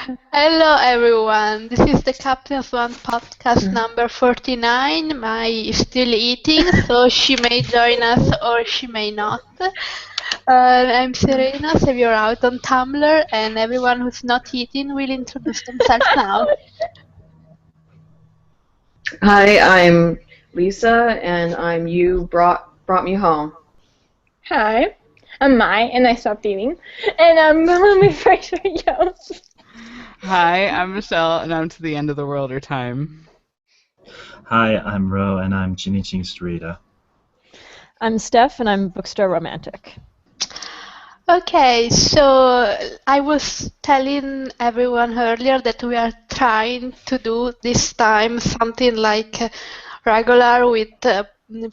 Hello everyone, this is the Captain Swan podcast number 49. Mai is still eating, so she may join us or she may not. I'm Serena, so you're out on Tumblr, and everyone who's not eating will introduce themselves now. Hi, I'm Lisa, and I'm you brought me home. Hi, I'm Mai, and I stopped eating. And I'm Melanie Fraser Jones. Hi, I'm Michelle, and I'm to the end of the world or time. Hi, I'm Ro, and I'm Jiniching Streeter. I'm Steph, and I'm Bookstore Romantic. Okay, so I was telling everyone earlier that we are trying to do this time something like regular with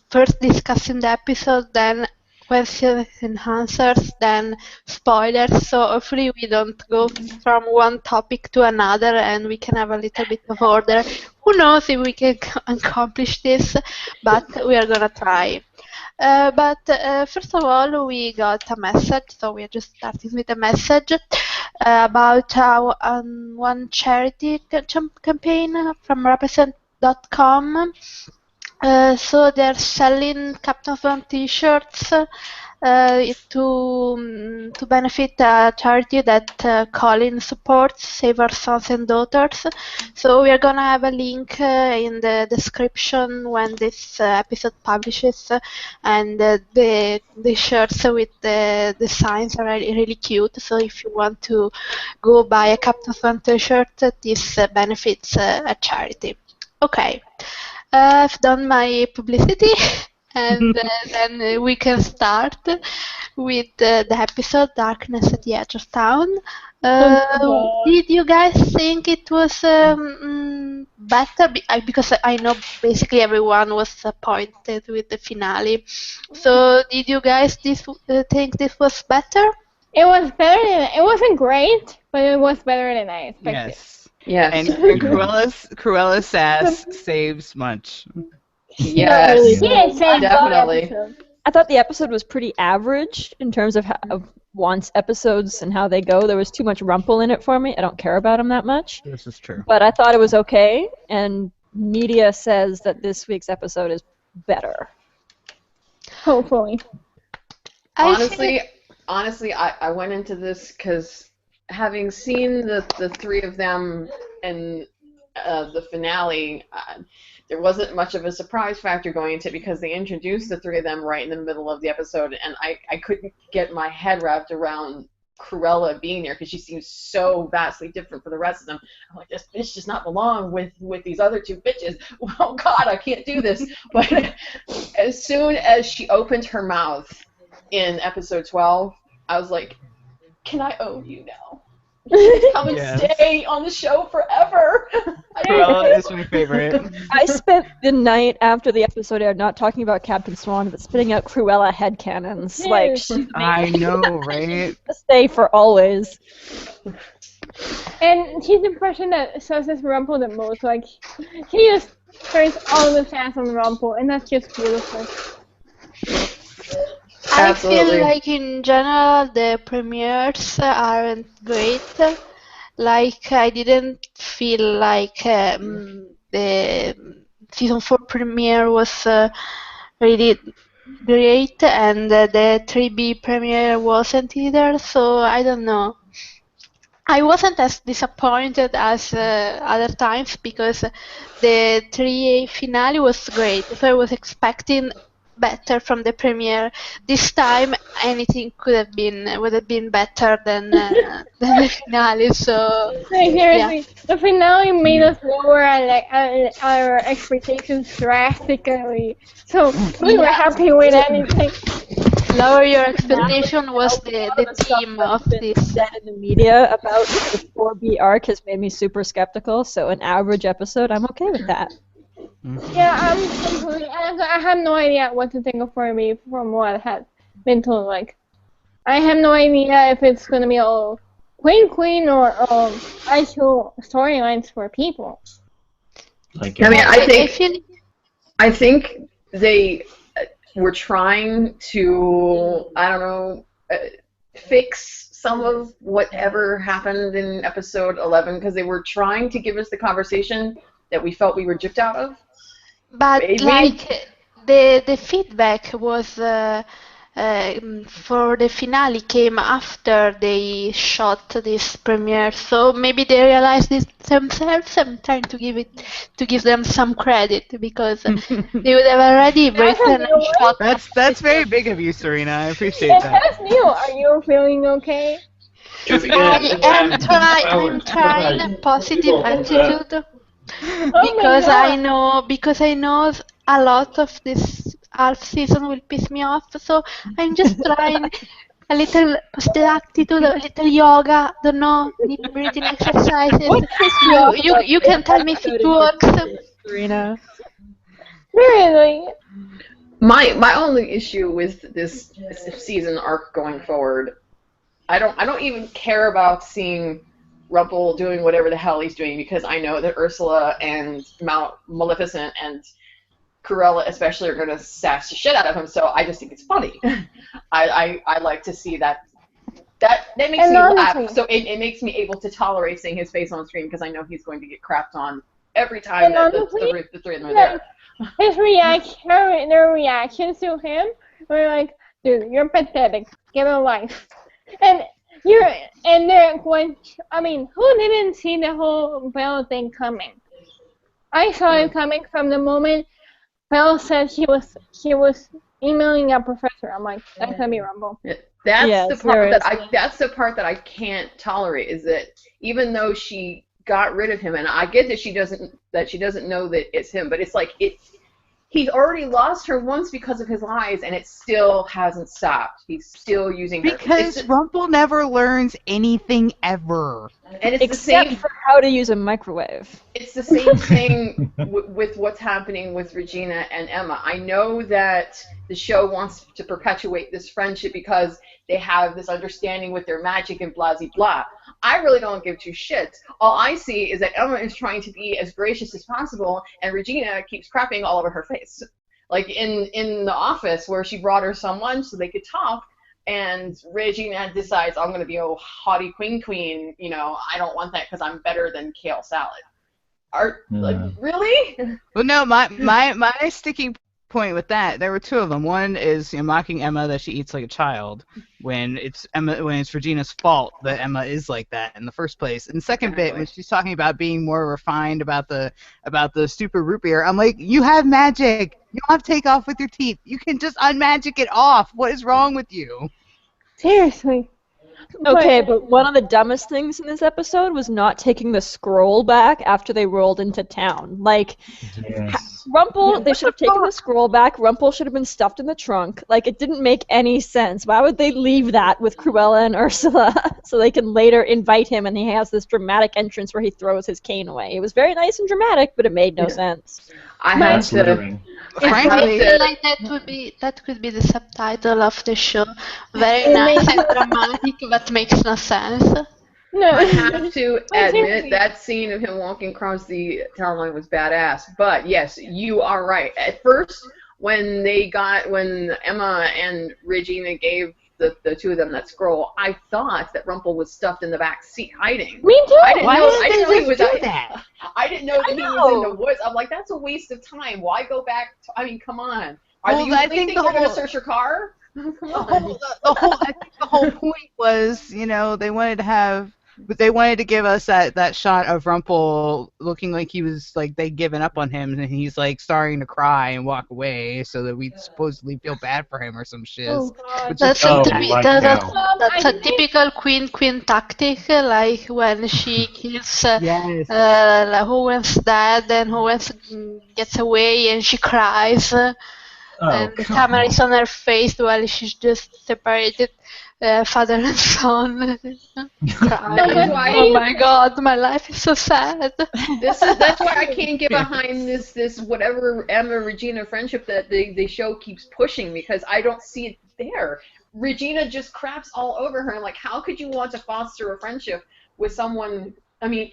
first discussing the episode, then questions and answers, then spoilers. So hopefully we don't go from one topic to another and we can have a little bit of order. Who knows if we can accomplish this, but we are gonna try. But first of all, we got a message, so we are just starting with a message about our one charity campaign from represent.com. So they're selling Captain Swan t-shirts to benefit a charity that Colin supports, Save Our Sons and Daughters. So we are gonna have a link in the description when this episode publishes, and the shirts with the designs are really cute. So if you want to go buy a Captain Swan t-shirt, this benefits a charity. Okay. I've done my publicity, and then we can start with the episode Darkness at the Edge of Town. Did you guys think it was better? Because I know basically everyone was disappointed with the finale. So did you guys think this was better? It was better than, it wasn't great, but it was better than I expected. Yes. Yes. And Cruella's sass saves much. Yes. Definitely. I thought the episode was pretty average in terms of Want's episodes and how they go. There was too much Rumple in it for me. I don't care about him that much. This is true. But I thought it was okay, and media says that this week's episode is better. Hopefully. Honestly, I went into this because having seen the three of them in the finale, there wasn't much of a surprise factor going into it because they introduced the three of them right in the middle of the episode, and I couldn't get my head wrapped around Cruella being there because she seems so vastly different from the rest of them. I'm like, this bitch does not belong with these other two bitches. Oh God, I can't do this. But as soon as she opened her mouth in episode 12, I was like, can I own you now? Come and stay on the show forever. Cruella is my favorite. I spent the night after the episode aired not talking about Captain Swan, but spitting out Cruella headcanons. Like, I know, right? Stay for always. And she's the person that says Rumple the most. Like, he just turns all the sass on Rumple, and that's just beautiful. I Absolutely. feel like in general the premieres aren't great. Like I didn't feel like the season 4 premiere was really great, and the 3B premiere wasn't either. So I don't know. I wasn't as disappointed as other times because the 3A finale was great. So I was expecting better from the premiere. This time anything would have been better than the finale. So Like, seriously, the finale made us lower our expectations drastically. So we were happy with anything. lower your expectation was the theme of this. Said in the media about the 4B arc has made me super skeptical. So an average episode, I'm okay with that. Yeah, I have no idea what to think of 4B from what had been told. Like, I have no idea if it's gonna be all Queen or actual storylines for people. Like, I mean, I think they were trying to, I don't know, fix some of whatever happened in episode 11 because they were trying to give us the conversation that we felt we were gypped out of. But Maybe. like the feedback was for the finale came after they shot this premiere, so maybe they realized it themselves. I'm trying to give them some credit because they would have already written and shot. That's very big of you, Serena. I appreciate Yes, that. that's new. Are you feeling okay? I'm trying a positive attitude. Because I know a lot of this half season will piss me off, so I'm just trying a little positive attitude, a little yoga, don't know, deep breathing exercises. You can tell me if it works. Serena. Really? My only issue with this season arc going forward, I don't even care about seeing Rumple doing whatever the hell he's doing because I know that Ursula and Maleficent and Cruella especially are going to sass the shit out of him, so I just think it's funny. I like to see that makes me laugh, so it makes me able to tolerate seeing his face on screen because I know he's going to get crapped on every time that the three of them are there. His their reactions to him were like, dude, you're pathetic. Get a life. And who didn't see the whole Belle thing coming? I saw it coming from the moment Belle said she was emailing a professor. I'm like, that's gonna be Rumble. That's the part that I can't tolerate is that even though she got rid of him, and I get that she doesn't know that it's him, but it's like he's already lost her once because of his lies, and it still hasn't stopped. He's still using her. Because Rumple never learns anything ever. And it's Except for how to use a microwave. It's the same thing with what's happening with Regina and Emma. I know that the show wants to perpetuate this friendship because they have this understanding with their magic and blah, blah, blah. I really don't give two shits. All I see is that Emma is trying to be as gracious as possible, and Regina keeps crapping all over her face. Like in the office where she brought her some lunch so they could talk, and Regina decides, I'm going to be a haughty queen, you know, I don't want that because I'm better than kale salad. Like, really? Well, no, my sticking point with that, there were two of them. One is mocking Emma that she eats like a child when it's Regina's fault that Emma is like that in the first place. And the second bit, when she's talking about being more refined about the stupid root beer, I'm like, you have magic. You don't have to take off with your teeth. You can just unmagic it off. What is wrong with you? Seriously. Okay, but one of the dumbest things in this episode was not taking the scroll back after they rolled into town. Like, Rumple, they should have taken the scroll back. Rumple should have been stuffed in the trunk. Like, it didn't make any sense. Why would they leave that with Cruella and Ursula so they can later invite him and he has this dramatic entrance where he throws his cane away? It was very nice and dramatic, but it made no sense. I had to. I feel like that could be the subtitle of the show. Very nice and dramatic, but makes no sense. No. I have to admit that scene of him walking across the town line was badass. But yes, you are right. At first, when Emma and Regina gave the two of them that scroll, I thought that Rumple was stuffed in the back seat hiding. Me too. I didn't know he was that. I didn't know that he was in the woods. I'm like, that's a waste of time. Why go back? I mean, come on. You think they're going to search your car? Come on. I think the whole point was, they wanted to give us that shot of Rumple looking like he was like they'd given up on him, and he's like starting to cry and walk away, so that we'd supposedly feel bad for him or some shiz. Oh, God. That's a typical queen tactic, like when she kills Owen's dad, and Owen gets away and she cries. And the camera is on her face while she's just separated father and son. Oh my God, my life is so sad. That's why I can't get behind this whatever Emma Regina friendship that the show keeps pushing, because I don't see it there. Regina just craps all over her. I'm like, how could you want to foster a friendship with someone? I mean,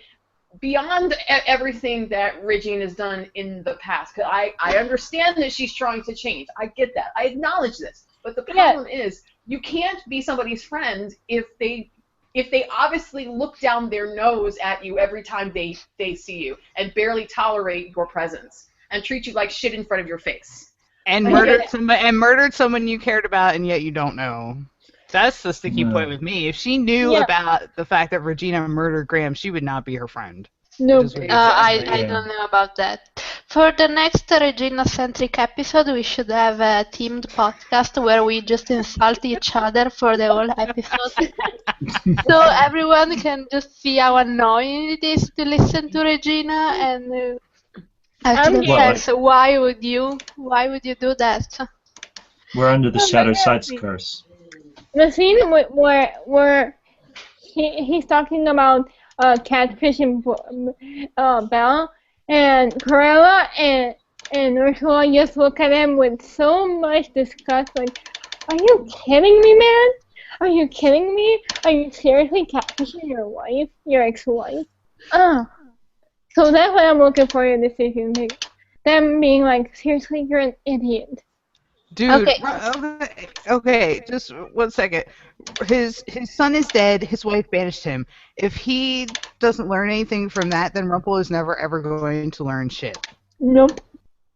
beyond everything that Regina's done in the past, because I understand that she's trying to change. I get that. I acknowledge this. But the problem is, you can't be somebody's friend if they if they obviously look down their nose at you every time they see you and barely tolerate your presence and treat you like shit in front of your face? And murdered someone you cared about, and yet you don't know. That's the sticky point with me. If she knew about the fact that Regina murdered Graham, she would not be her friend. No. I don't know about that. For the next Regina-centric episode, we should have a themed podcast where we just insult each other for the whole episode. So everyone can just see how annoying it is to listen to Regina and ask themselves, why would you do that? We're under the Shadow Sights curse. The scene where he's talking about catfishing Belle and Corella and Ursula just look at him with so much disgust, like, are you kidding me, man? Are you kidding me? Are you seriously catfishing your wife, your ex-wife? So that's what I'm looking for in this season. Like, them being like, seriously, you're an idiot. Dude, okay, just 1 second. His son is dead, his wife banished him. If he doesn't learn anything from that, then Rumple is never ever going to learn shit. Nope.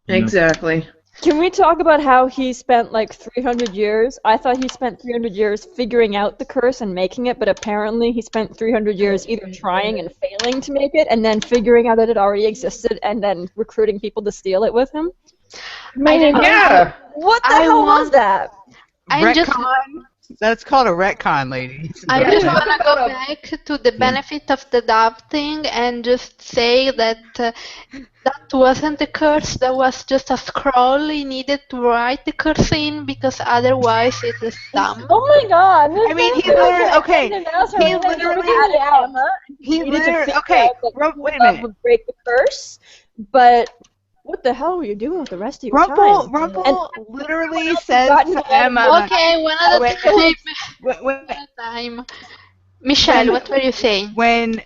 Exactly. Can we talk about how he spent like 300 years? I thought he spent 300 years figuring out the curse and making it, but apparently he spent 300 years either trying and failing to make it, and then figuring out that it already existed, and then recruiting people to steal it with him. Yeah. What the hell was that? Retcon? That's called a retcon, ladies. I just want to go back to the benefit of the doubt thing and just say that that wasn't a curse, that was just a scroll he needed to write the curse in, because otherwise it is dumb. Oh my god! I mean, he literally, okay, wait a minute. Would break the curse, but what the hell were you doing with the rest of your time? Rumple literally says to Emma. Okay, one at a time. Michelle, what were you saying? When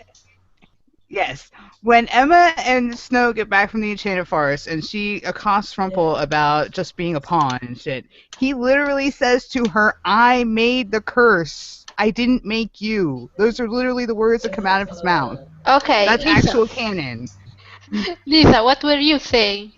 Emma and Snow get back from the Enchanted Forest and she accosts Rumple about just being a pawn and shit, he literally says to her, I made the curse. I didn't make you. Those are literally the words that come out of his mouth. Okay, that's Lisa. Actual canon. Lisa, what were you saying?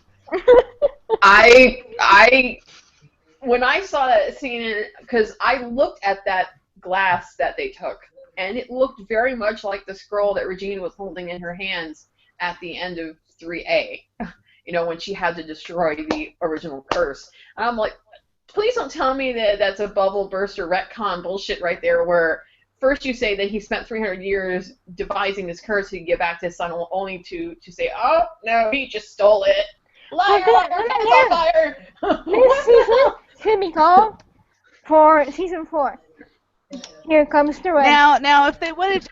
When I saw that scene, because I looked at that glass that they took, and it looked very much like the scroll that Regina was holding in her hands at the end of 3A, you know, when she had to destroy the original curse. And I'm like, please don't tell me that that's a bubble burster retcon bullshit right there, where first you say that he spent 300 years devising this curse to get back to his son, only to say, oh, no, he just stole it. Liar! This season should be called for season 4. Here comes the rest. Now, if they wanted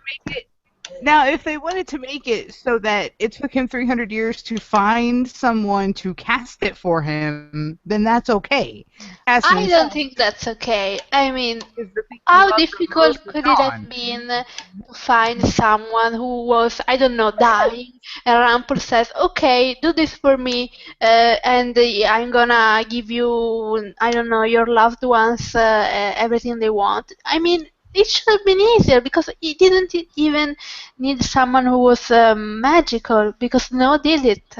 to make it so that it took him 300 years to find someone to cast it for him, then that's okay. I don't think that's okay. I mean, how difficult could it have been to find someone who was, I don't know, dying, and Rumple says, okay, do this for me, and I'm gonna give you, I don't know, your loved ones everything they want. I mean, it should have been easier, because it didn't even need someone who was magical, because Snow did it.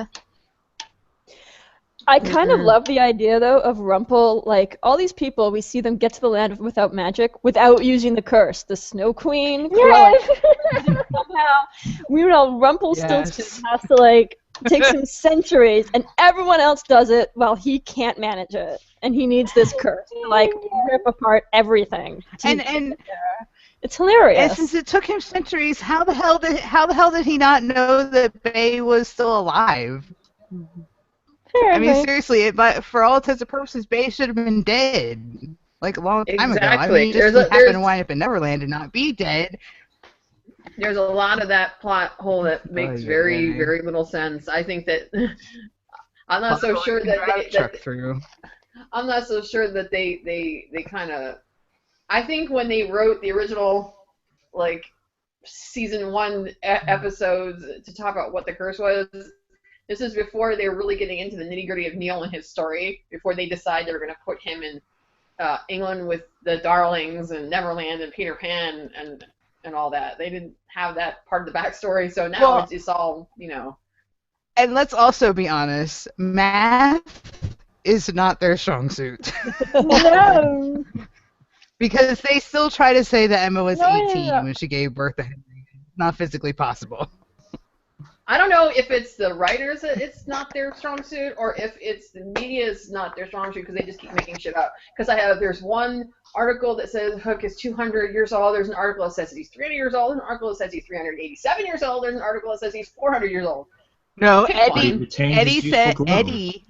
I kind of love the idea, though, of Rumple, like, all these people, we see them get to the land without magic, without using the curse. The Snow Queen, yes! somehow. Meanwhile, Rumpelstiltskin has to, like, take some centuries, and everyone else does it while he can't manage it. And he needs this curse to, like, rip apart everything. And it's hilarious. And since it took him centuries, how the hell did he not know that Bay was still alive? I mean, seriously, but for all intents and purposes, Bay should have been dead, like, a long time ago. I mean, just happened to wind up in Neverland and not be dead. There's a lot of that plot hole that makes very little sense. I think that I'm not so sure that I'm not so sure that they kind of. I think when they wrote the original, like, season 1 episodes to talk about what the curse was. This is before they were really getting into the nitty-gritty of Neil and his story, before they decided they were going to put him in England with the Darlings and Neverland and Peter Pan and and all that. They didn't have that part of the backstory, so now it's all, And let's also be honest, math is not their strong suit. No. Because they still try to say that Emma was No, 18 no. when she gave birth to Henry. It's not physically possible. I don't know if it's the writers that it's not their strong suit, or if it's the media's not their strong suit because they just keep making shit up. Because there's one article that says Hook is 200 years old. There's an article that says he's 300 years old. There's an article that says he's 387 years old. There's an article that says he's 400 years old. No, Pick Eddie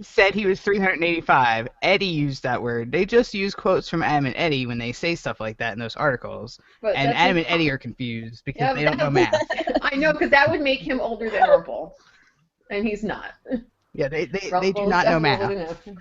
said he was 385. Eddie used that word. They just use quotes from Adam and Eddie when they say stuff like that in those articles. But and Adam and Eddie are confused because they don't know math. I know, because that would make him older than Rumple. And he's not. Yeah, they do Rumple's not know definitely math. older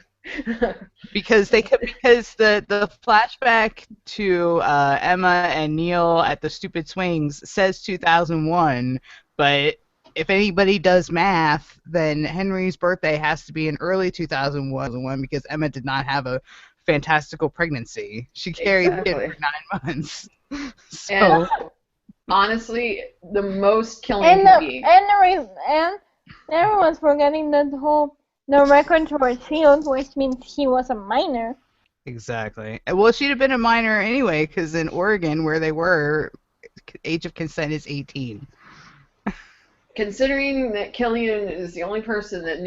than him. Because the flashback to Emma and Neil at the stupid swings says 2001, but if anybody does math, then Henry's birthday has to be in early 2001 because Emma did not have a fantastical pregnancy. She carried the kid for 9 months. So, and honestly, the most killing could be. And everyone's forgetting that the records were sealed, which means he was a minor. exactly. Well, she'd have been a minor anyway because in Oregon, where they were, age of consent is 18. Considering that Killian is the only person that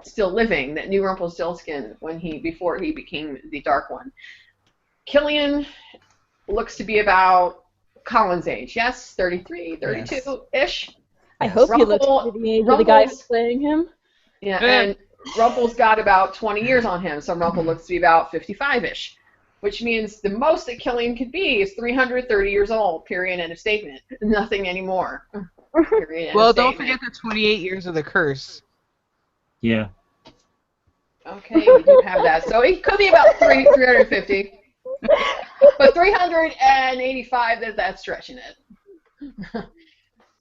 still living, that knew Rumpelstiltskin before he became the Dark One. Killian looks to be about Colin's age. Yes, 33, 32-ish. I hope he looks to be the age of the guy who's playing him. Yeah, and Rumple's got about 20 years on him, so Rumple looks to be about 55-ish. Which means the most that Killian could be is 330 years old, period, end of statement. Nothing anymore. Period, well, don't forget the 28 years of the curse. Yeah. Okay, we do have that. So it could be about 350. But 385, that's stretching it.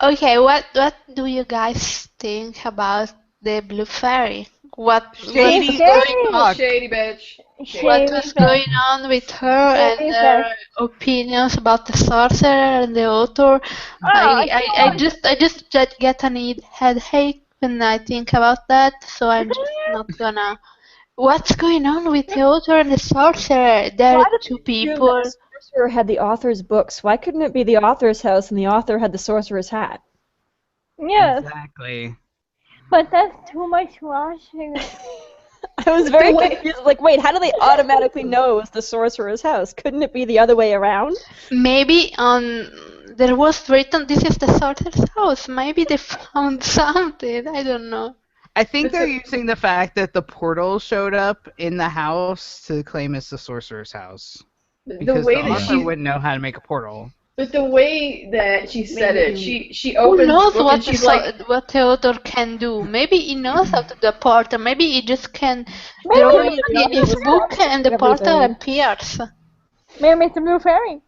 Okay, what do you guys think about the Blue Fairy? Shady bitch. What was going on with her and her opinions about the sorcerer and the author? I just get a headache when I think about that, so I'm just not gonna. What's going on with the author and the sorcerer? They're two people. The sorcerer had the author's books. Why couldn't it be the author's house and the author had the sorcerer's hat? Yes. Exactly. But that's too much washing. I was very confused. Like, wait, how do they automatically know it was the sorcerer's house? Couldn't it be the other way around? Maybe there was written this is the sorcerer's house. Maybe they found something. I don't know. I think they're using the fact that the portal showed up in the house to claim it's the sorcerer's house. Because the author wouldn't know how to make a portal. But the way that she said it, she opens who knows the book and she's what the author can do? Maybe he knows how to do a portal. Maybe he just can draw it in his book and the portal appears. Maybe it's a Blue Fairy.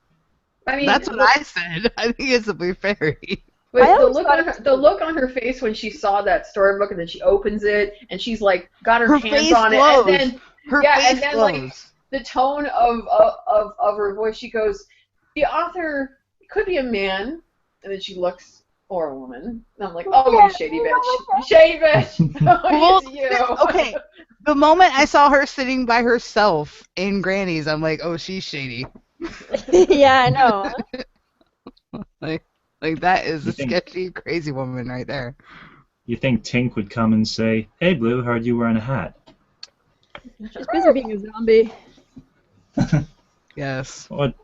I mean, that's what I said. I think it's a Blue Fairy. But the look on her face when she saw that storybook and then she opens it and she's like got her hands on glows. It and then her face glows. Like the tone of her voice, she goes, the author could be a man, and then she looks, or a woman, and I'm like, oh, you shady bitch, shady bitch. Well, you. Okay, the moment I saw her sitting by herself in Granny's, I'm like, oh, she's shady. Yeah, I know. Like that is a sketchy, crazy woman right there. You think Tink would come and say, hey, Blue, heard you wearing a hat? She's busy being a zombie. Yes. What?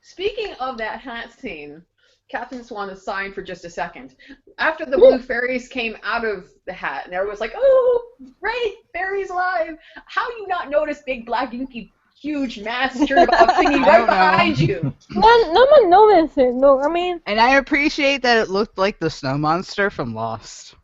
Speaking of that hat scene, Captain Swan is signed for just a second. After the blue fairies came out of the hat, and everyone's like, oh, great, fairies alive. How do you not notice big black inky huge mass turnabout thingy right behind you? No one noticed it. No, I mean. And I appreciate that it looked like the snow monster from Lost.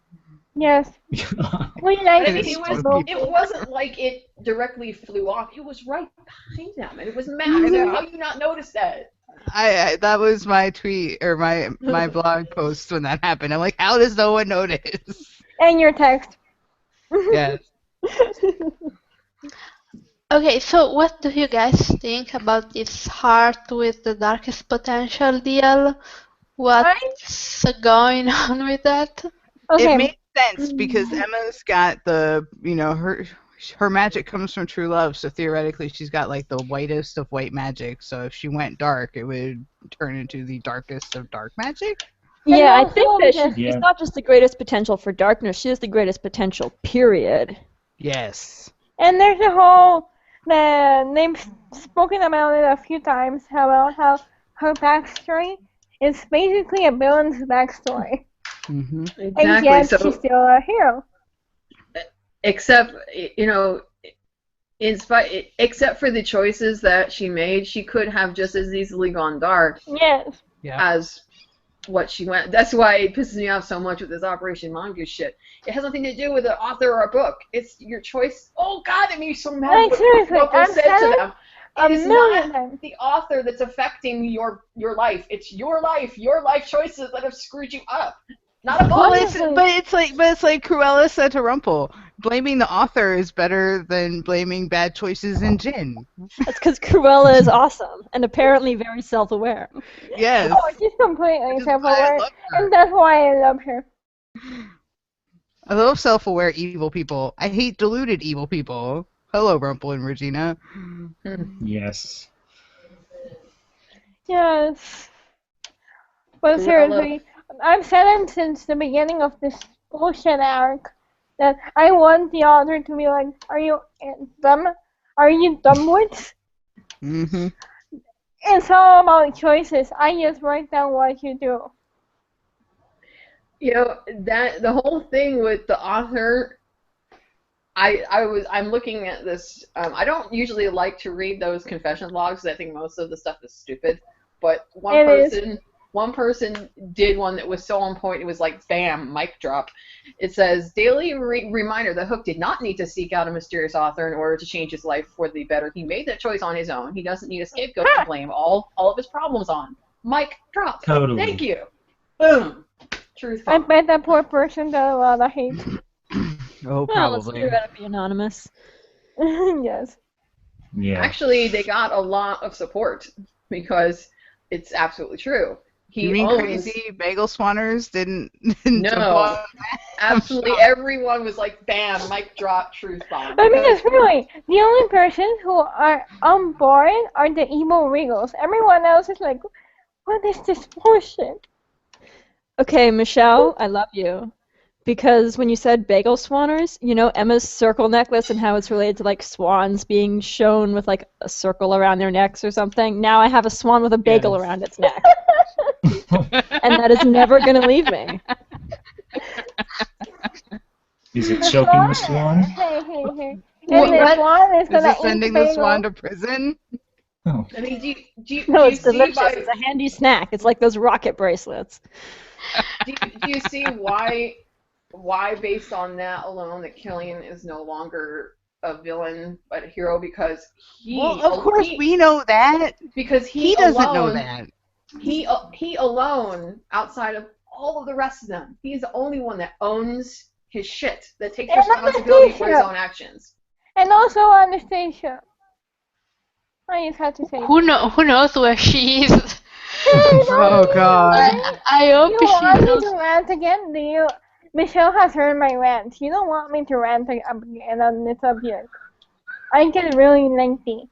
Yes. It wasn't like it directly flew off. It was right behind them, and it was massive. How do you not notice that? I that was my tweet or my blog post when that happened. I'm like, how does no one notice? And your text. Yes. Okay, so what do you guys think about this heart with the darkest potential deal? What's going on with that? Okay. It makes sense because Emma's got her magic comes from true love, so theoretically she's got like the whitest of white magic. So if she went dark, it would turn into the darkest of dark magic. Yeah, I think that also she's not just the greatest potential for darkness, she has the greatest potential, period. Yes. And there's a whole, they've spoken about it a few times, about how her backstory is basically a villain's backstory. Mm-hmm. And Exactly. yet So, she's still a hero. except except for the choices that she made, she could have just as easily gone dark Yes. as what she went. That's why it pisses me off so much with this Operation Mongoose shit. It has nothing to do with the author or a book. It's your choice. Oh God, it made me so mad. Like, seriously, what was I've said said to it them. a It is million not times. the author that's affecting your life. It's your life choices that have screwed you up. Not a book. Well, it's like Cruella said to Rumple, blaming the author is better than blaming bad choices in Jin. That's because Cruella is awesome and apparently very self-aware. Yes. Oh, she's completely Which is why I self-aware, love her. and that's why I love her. I love self-aware evil people. I hate deluded evil people. Hello, Rumple and Regina. Yes. Yes. But seriously, I've said it since the beginning of this bullshit arc that I want the author to be like, are you dumb? Are you dumbwits? Mm-hmm. It's all about choices. I just write down what you do. That the whole thing with the author. I'm looking at this. I don't usually like to read those confession logs. I think most of the stuff is stupid. But one person did one that was so on point. It was like, bam, mic drop. It says, daily reminder that Hook did not need to seek out a mysterious author in order to change his life for the better. He made that choice on his own. He doesn't need a scapegoat to blame all of his problems on. Mic drop. Totally. Thank you. Boom. Truth I bomb. bet that poor person got a lot of hate. Oh, Well, let's probably. figure out to be anonymous. Yes. Yeah. Actually, they got a lot of support because it's absolutely true. You mean crazy bagel swanners didn't No. jump on? Absolutely everyone was like, bam, mic drop, truth bomb. I mean, it's really the only person who are on board are the evil Regals. Everyone else is like, what is this bullshit? Okay, Michelle, I love you. Because when you said bagel swanners, Emma's circle necklace and how it's related to like swans being shown with like a circle around their necks or something. Now I have a swan with a bagel around its neck. And that is never going to leave me. Is it choking the swan? Hey. And Wait, the swan is Is gonna it eat sending the the bagel. swan to prison? Oh. I mean, do No, you it's see delicious. It's a handy snack. It's like those rocket bracelets. do you see why based on that alone that Killian is no longer a villain but a hero? Because Of course we know that. Because he doesn't know that. He alone, outside of all of the rest of them, he's the only one that owns his shit, that takes And responsibility for his Anastasia. own actions. And also Anastasia. I just had to say. Who knows where she is? Oh God. I hope You want she me knows. to rant again? Do you? Michelle has heard my rant. You don't want me to rant again on this subject. I get really lengthy.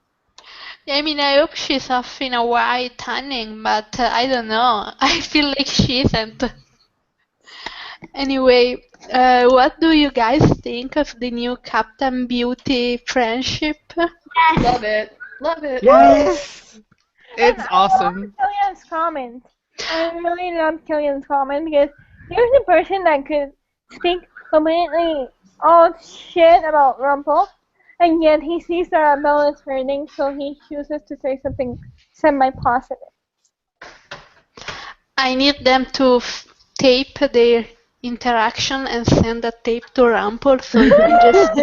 I mean, I hope she's off in a white tanning, but I don't know. I feel like she isn't. Anyway, what do you guys think of the new Captain Beauty friendship? Love it. Yes. It's And awesome. I love Killian's comment. I really love Killian's comment because here's a person that could speak completely all shit about Rumple, and yet he sees that Belle is hurting, so he chooses to say something semi-positive. I need them to tape their interaction and send a tape to Rumple so he can just.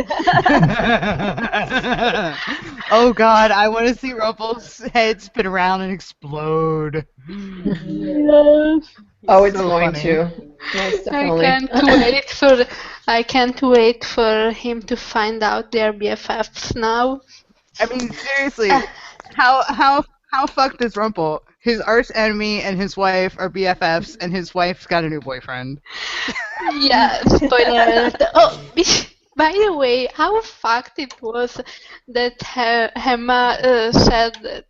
Oh God, I want to see Rumple's head spin around and explode. Yes. Oh, it's So going funny. to. Most definitely. I can't wait for him to find out they're BFFs now. I mean, seriously, how fucked is Rumple? His arch enemy and his wife are BFFs, and his wife's got a new boyfriend. Yeah, spoiler alert. Oh, by the way, how fucked it was that Emma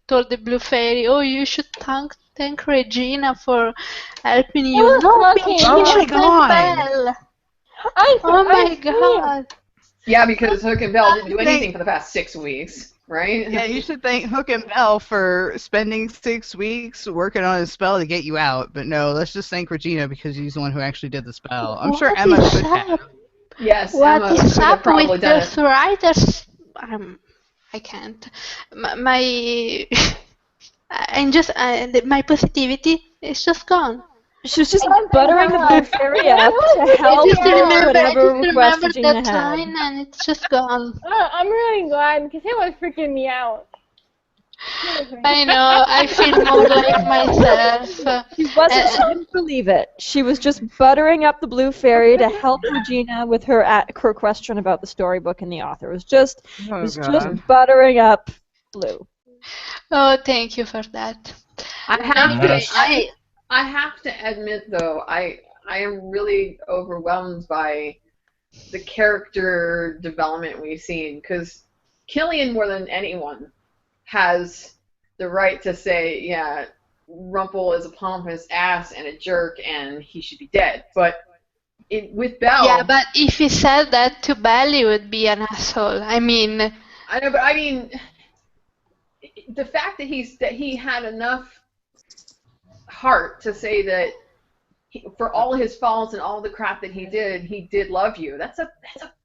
told the Blue Fairy, "Oh, you should thank Regina for helping you." was No, fucking- bitch, Oh you my should God. thank Belle. I Oh my swear. god. Yeah, because Hook and Bell didn't do anything for the past 6 weeks, right? Yeah, you should thank Hook and Bell for spending 6 weeks working on a spell to get you out. But no, let's just thank Regina because she's the one who actually did the spell. I'm sure What Emma is could up? have. Yes, What Emma is could have up probably with done those it. writers? I can't. My my positivity is just gone. She was just Oh my buttering the God. Blue Fairy up to help I just with remember, whatever request Regina that had. line and it's just gone. I'm really glad because it was freaking me out. I know. I feel more like myself. She didn't believe it. She was just buttering up the Blue Fairy to help Regina with her question about the storybook and the author. It was just buttering up Blue. Oh, thank you for that. I have to admit though, I am really overwhelmed by the character development we've seen because Killian more than anyone has the right to say, yeah, Rumple is a pompous ass and a jerk and he should be dead. But with Belle... Yeah, but if he said that to Belle, he would be an asshole. I mean... I know, but I mean... The fact that he had enough heart to say that for all his faults and all the crap that he did love you. That's a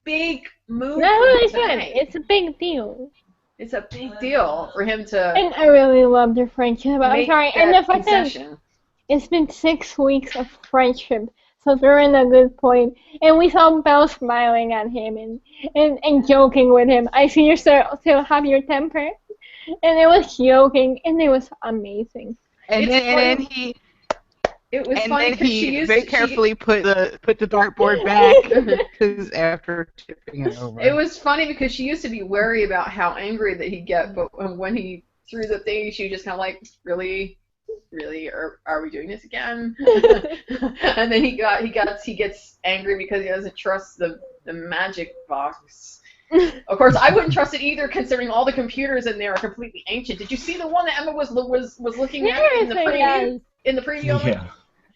big move. That's what I said. It's a big deal. It's a big deal for him to. And I really love their friendship. I'm sorry. And the fact that it's been 6 weeks of friendship, so they're in a good point. And we saw Belle smiling at him and joking with him. I see you still have your temper. And it was joking, and it was amazing. And then he very carefully put the dartboard back because after tipping it over. It was funny because she used to be wary about how angry that he'd get, but when he threw the thing, she just kind of like, really, are we doing this again? And then he gets angry because he doesn't trust the magic box. Of course, I wouldn't trust it either, considering all the computers in there are completely ancient. Did you see the one that Emma was looking at in the preview? In the preview, Yeah.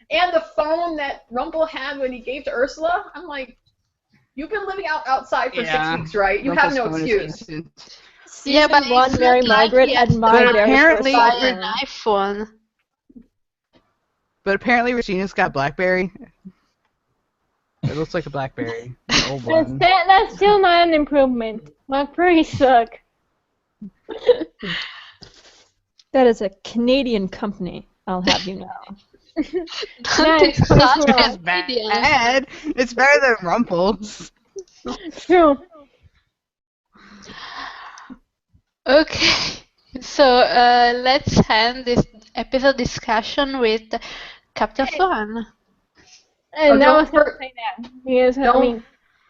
And the phone that Rumple had when he gave to Ursula. I'm like, you've been living outside for 6 weeks, right? You have no excuse. Yeah, but one, Mary Margaret admired apparently an iPhone. But apparently Regina's got BlackBerry. It looks like a BlackBerry. An old one. That's still not an improvement. BlackBerry suck. That is a Canadian company, I'll have you know. It's such It's bad. It's better than Rumple's. True. Okay, so let's end this episode discussion with Captain Swan. And I was gonna say that because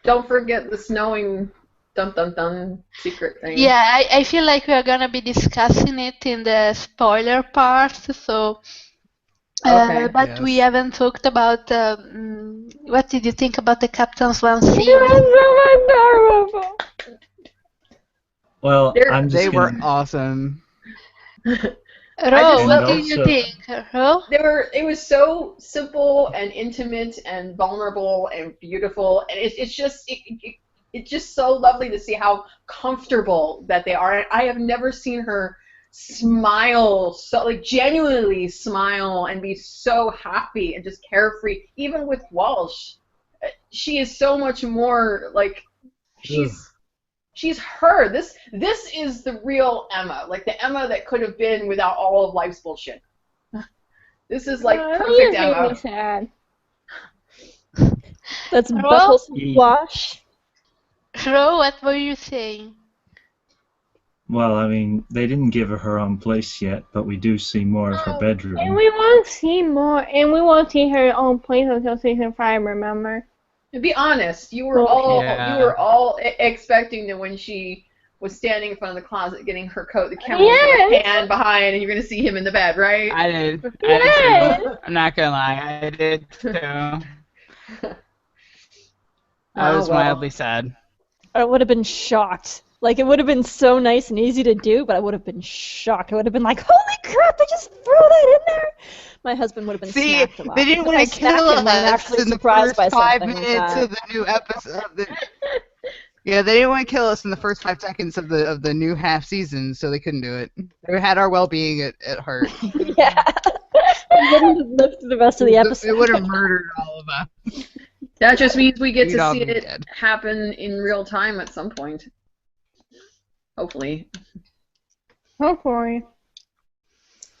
Don't forget the snowing dun secret thing. Yeah, I feel like we are gonna be discussing it in the spoiler part. So, but we haven't talked about what did you think about the Captain Swan scene? It was so adorable. Well, They were awesome. Ro, what did you think? Ro? It was so simple and intimate and vulnerable and beautiful, and it's just so lovely to see how comfortable that they are. I have never seen her smile so genuinely smile and be so happy and just carefree. Even with Walsh, she is so much more like she's her. This is the real Emma, like the Emma that could have been without all of life's bullshit. This is like perfect Emma. Me sad. That's Buckles Wash. Ro, what were you saying? Well, I mean, they didn't give her her own place yet, but we do see more of her bedroom. And we won't see more, and we won't see her own place until season 5. Remember? To be honest, you were all expecting that when she was standing in front of the closet getting her coat. The camera was gonna pan behind, and you're gonna see him in the bed, right? I did. Yes. I'm not gonna lie, I did too. I was mildly sad. I would have been shocked. Like, it would have been so nice and easy to do, but I would have been shocked. I would have been like, holy crap, they just threw that in there! My husband would have been smacked a lot. They didn't want to kill us in the first 5 minutes of the new episode. Yeah, they didn't want to kill us in the first 5 seconds of the new half season, so they couldn't do it. They had our well-being at heart. Yeah. We wouldn't have lived through the rest of the episode. They would have murdered all of us. That just means we get We'd to all see be it dead. happen in real time at some point. Hopefully. Hopefully.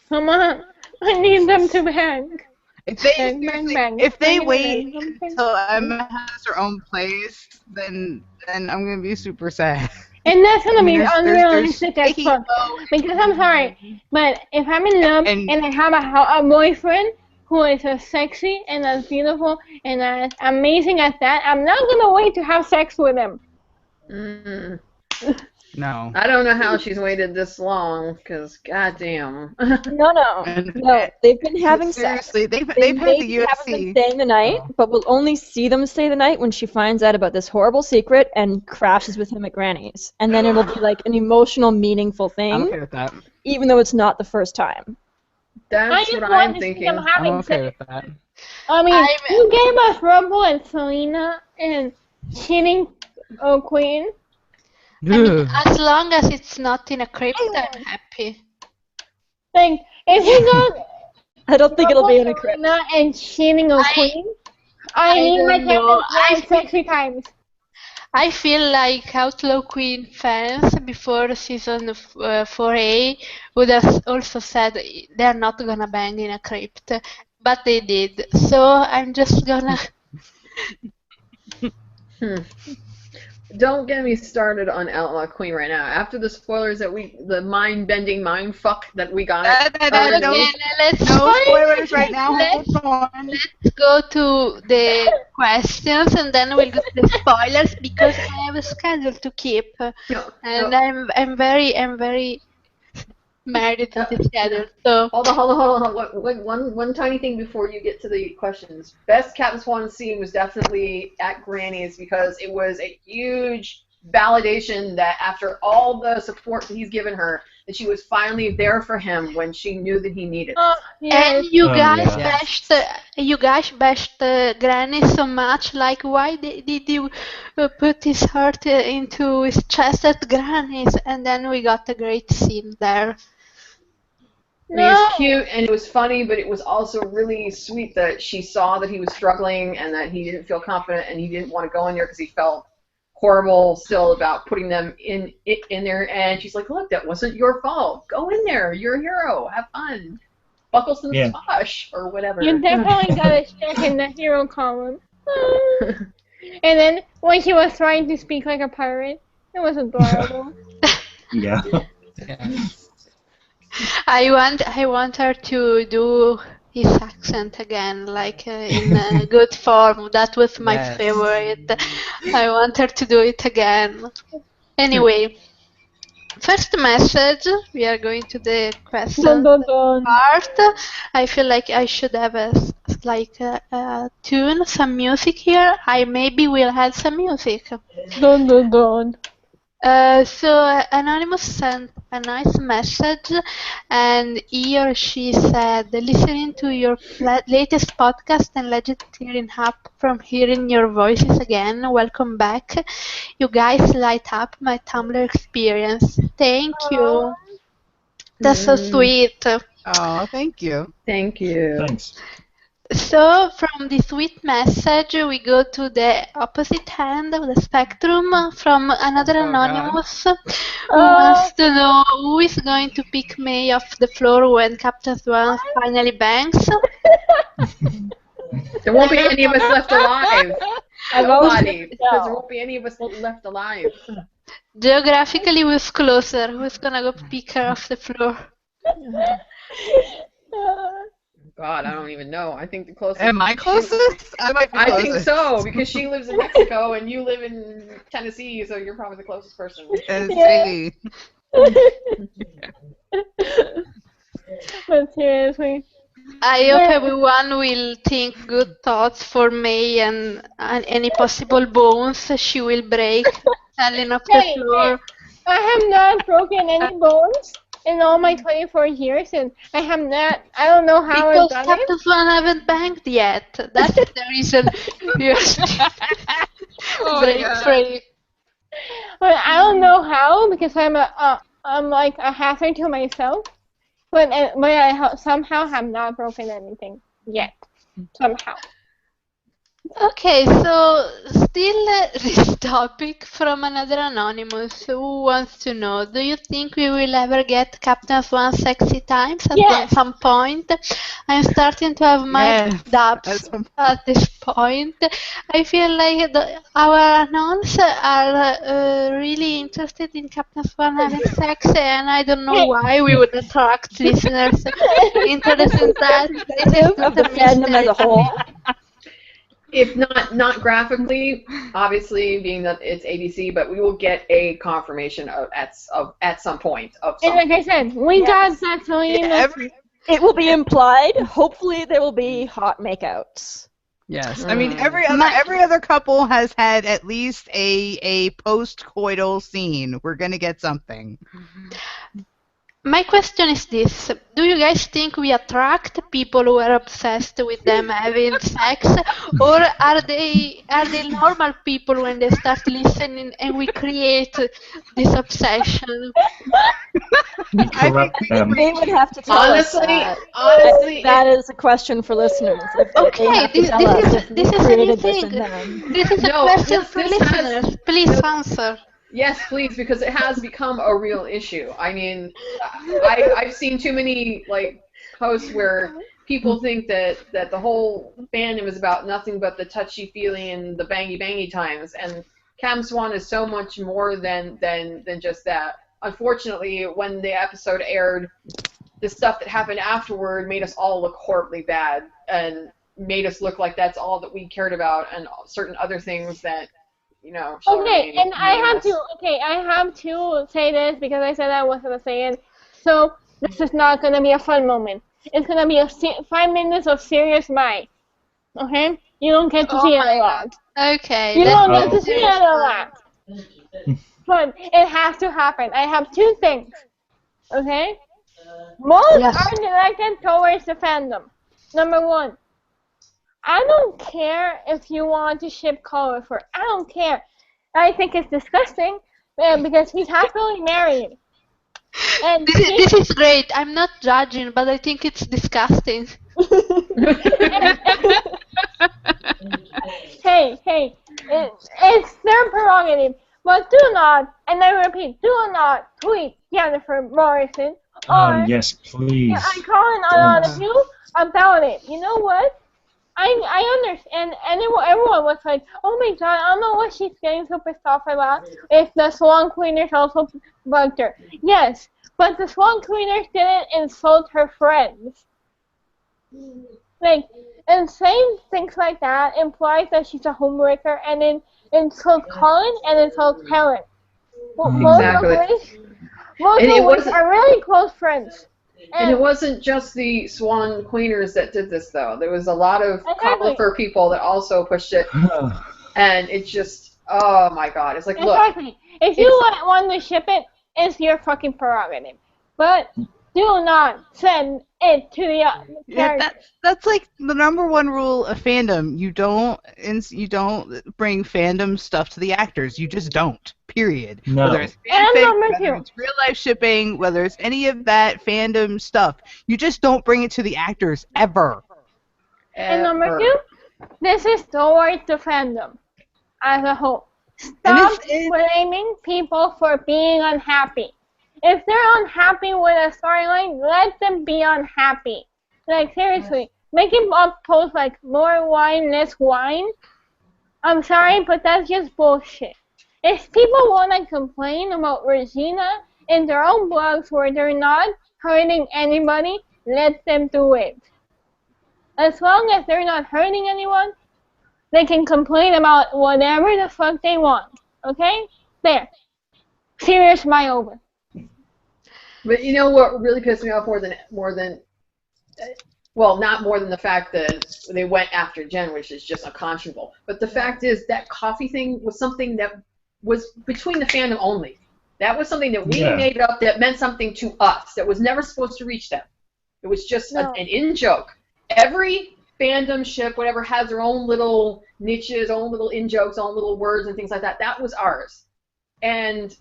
Come on. I need them to bang. If they, Bang, bang, bang. if they Bang, wait bang, bang. until Emma has her own place, then I'm gonna be super sad. And that's gonna be there's unrealistic as taking fuck. Because I'm sorry, but if I'm in love And- and I have a boyfriend who is as sexy and as beautiful and as amazing as that, I'm not gonna wait to have sex with him. Mm. No. I don't know how she's waited this long, because goddamn. No. They've been having sex. Seriously, they've They had the maybe haven't been UFC. staying the night, but we'll only see them stay the night when she finds out about this horrible secret and crashes with him at Granny's. And then it'll be like an emotional, meaningful I'm thing, okay with that. even though it's not the first time. I That's just what want I'm to see thinking. them I'm having okay sex. with that. I mean, you gave us Rumble and Selena and cheating Queen. I mean, as long as it's not in a crypt, I'm happy. Like, if you got I don't think it'll be in a crypt. Selena and cheating Queen, I need my don't know. time sexy times. I feel like Outlaw Queen fans before season 4A would have also said they're not gonna bang in a crypt, but they did. So I'm just gonna. Don't get me started on Outlaw Queen right now. After the spoilers the mind-bending mind fuck that we got. Let's No spoilers right now. Let's- Hold on. Let's go to the questions and then we'll go to the spoilers because I have a schedule to keep and I'm very married to the schedule. So Hold on. One tiny thing before you get to the questions. Best Captain Swan scene was definitely at Granny's because it was a huge validation that after all the support that he's given her, that she was finally there for him when she knew that he needed it. and you guys yeah. bashed Granny so much. Like, why did you put his heart into his chest at Granny's? And then we got a great scene there. I mean, it was cute and it was funny, but it was also really sweet that she saw that he was struggling and that he didn't feel confident and he didn't want to go in there because he felt horrible still about putting them in there. And she's like, "Look, that wasn't your fault. Go in there. You're a hero. Have fun. Buckle some tosh or whatever." You definitely got a check in the hero column. And then when she was trying to speak like a pirate, it was adorable. Yeah. I want her to do his accent again, like in good form. That was my favorite. I want her to do it again. Anyway, first message. We are going to the question part. I feel like I should have a tune, some music here. I maybe will add some music. Dun. So Anonymous sent a nice message and he or she said, listening to your latest podcast and legendary up from hearing your voices again. Welcome back. You guys light up my Tumblr experience. Thank you. That's so sweet. Oh, thank you. Thank you. Thanks. So from the sweet message, we go to the opposite hand of the spectrum from another anonymous who wants to know who is going to pick May off the floor when Captain Swan finally bangs. There won't be any of us left alive. Nobody. Because No. there won't be any of us left alive. Geographically, who's closer? Who's gonna go pick her off the floor? God, I don't even know. I think the closest. Am I closest? I might be I closest. think so, because she lives in Mexico and you live in Tennessee, so you're probably the closest person. Tennessee. But seriously. I hope everyone will think good thoughts for May and any possible bones she will break falling off the floor. I have not broken any bones in all my 24 years, and I don't know how I've Because done it. Captain Swan haven't banged yet. That's the reason you're break free. But I don't know how, because I'm like a hazard to myself. But I somehow have not broken anything yet. Somehow. Okay, so still this topic from another anonymous who wants to know, do you think we will ever get Captain Swan sexy times at some point? I'm starting to have my doubts at this point. I feel like our anons are really interested in Captain Swan having sex, and I don't know why we would attract listeners interested in that. This is Of the fandom as a whole. If not graphically, obviously, being that it's ABC, but we will get a confirmation at some point. And like I said, we got that feeling. It will be implied. Hopefully, there will be hot makeouts. Yes, I mean every other couple has had at least a post-coital scene. We're gonna get something. My question is this: do you guys think we attract people who are obsessed with them having sex, or are they normal people when they start listening and we create this obsession? We corrupt them. They would have to tell us that. Honestly, that is a question for listeners. Okay, this is a new thing. This is a question for listeners. Please answer. Yes, please, because it has become a real issue. I mean, I've seen too many posts where people think that the whole fandom is about nothing but the touchy-feely and the bangy times, and Cam Swan is so much more than just that. Unfortunately, when the episode aired, the stuff that happened afterward made us all look horribly bad and made us look like that's all that we cared about, and certain other things that. Okay, and I have to say this because I said I wasn't going to say it. So this is not going to be a fun moment. It's going to be 5 minutes of serious mind. Okay? You don't get to see it a lot. Okay. You don't get to see it a lot. But it has to happen. I have 2 things. Okay? Most are directed towards the fandom. Number 1. I don't care if you want to ship Collifer. I don't care. I think it's disgusting because he's happily married. And this is great. I'm not judging, but I think it's disgusting. Hey, it's their prerogative. But do not, and I repeat, do not tweet Jennifer Morrison or yes, please. I'm calling a lot of you about it. You know what? I understand, and everyone was like, oh my god, I don't know what she's getting so pissed off about if the Swan Queeners also bugged her. Yes, but the Swan Queeners didn't insult her friends. And saying things like that implies that she's a homebreaker, and then insult Colin and insult Helen. Exactly. Most of them are really close friends. And it wasn't just the Swan Queeners that did this, though. There was a lot of Collifer people that also pushed it. And it's just, oh my god. It's like, look. If you want to ship it, it's your fucking prerogative. But do not send it to the characters. That's like the number 1 rule of fandom. You don't bring fandom stuff to the actors. You just don't. Period. No. Whether it's fanfic, whether it's real life shipping, whether it's any of that fandom stuff, you just don't bring it to the actors ever. And number 2, this is towards the fandom as a whole. Stop blaming people for being unhappy. If they're unhappy with a storyline, let them be unhappy. Like, seriously, making a post like, more wine, less wine? I'm sorry, but that's just bullshit. If people want to complain about Regina in their own blogs where they're not hurting anybody, let them do it. as long as they're not hurting anyone, they can complain about whatever the fuck they want. Okay? There. Serious my over. But you know what really pissed me off well, not more than the fact that they went after Jen, which is just unconscionable. But the fact is that coffee thing was something that was between the fandom only. That was something that we made up that meant something to us, that was never supposed to reach them. It was just an in-joke. Every fandom ship, whatever, has their own little niches, own little in-jokes, own little words and things like that. That was ours. And,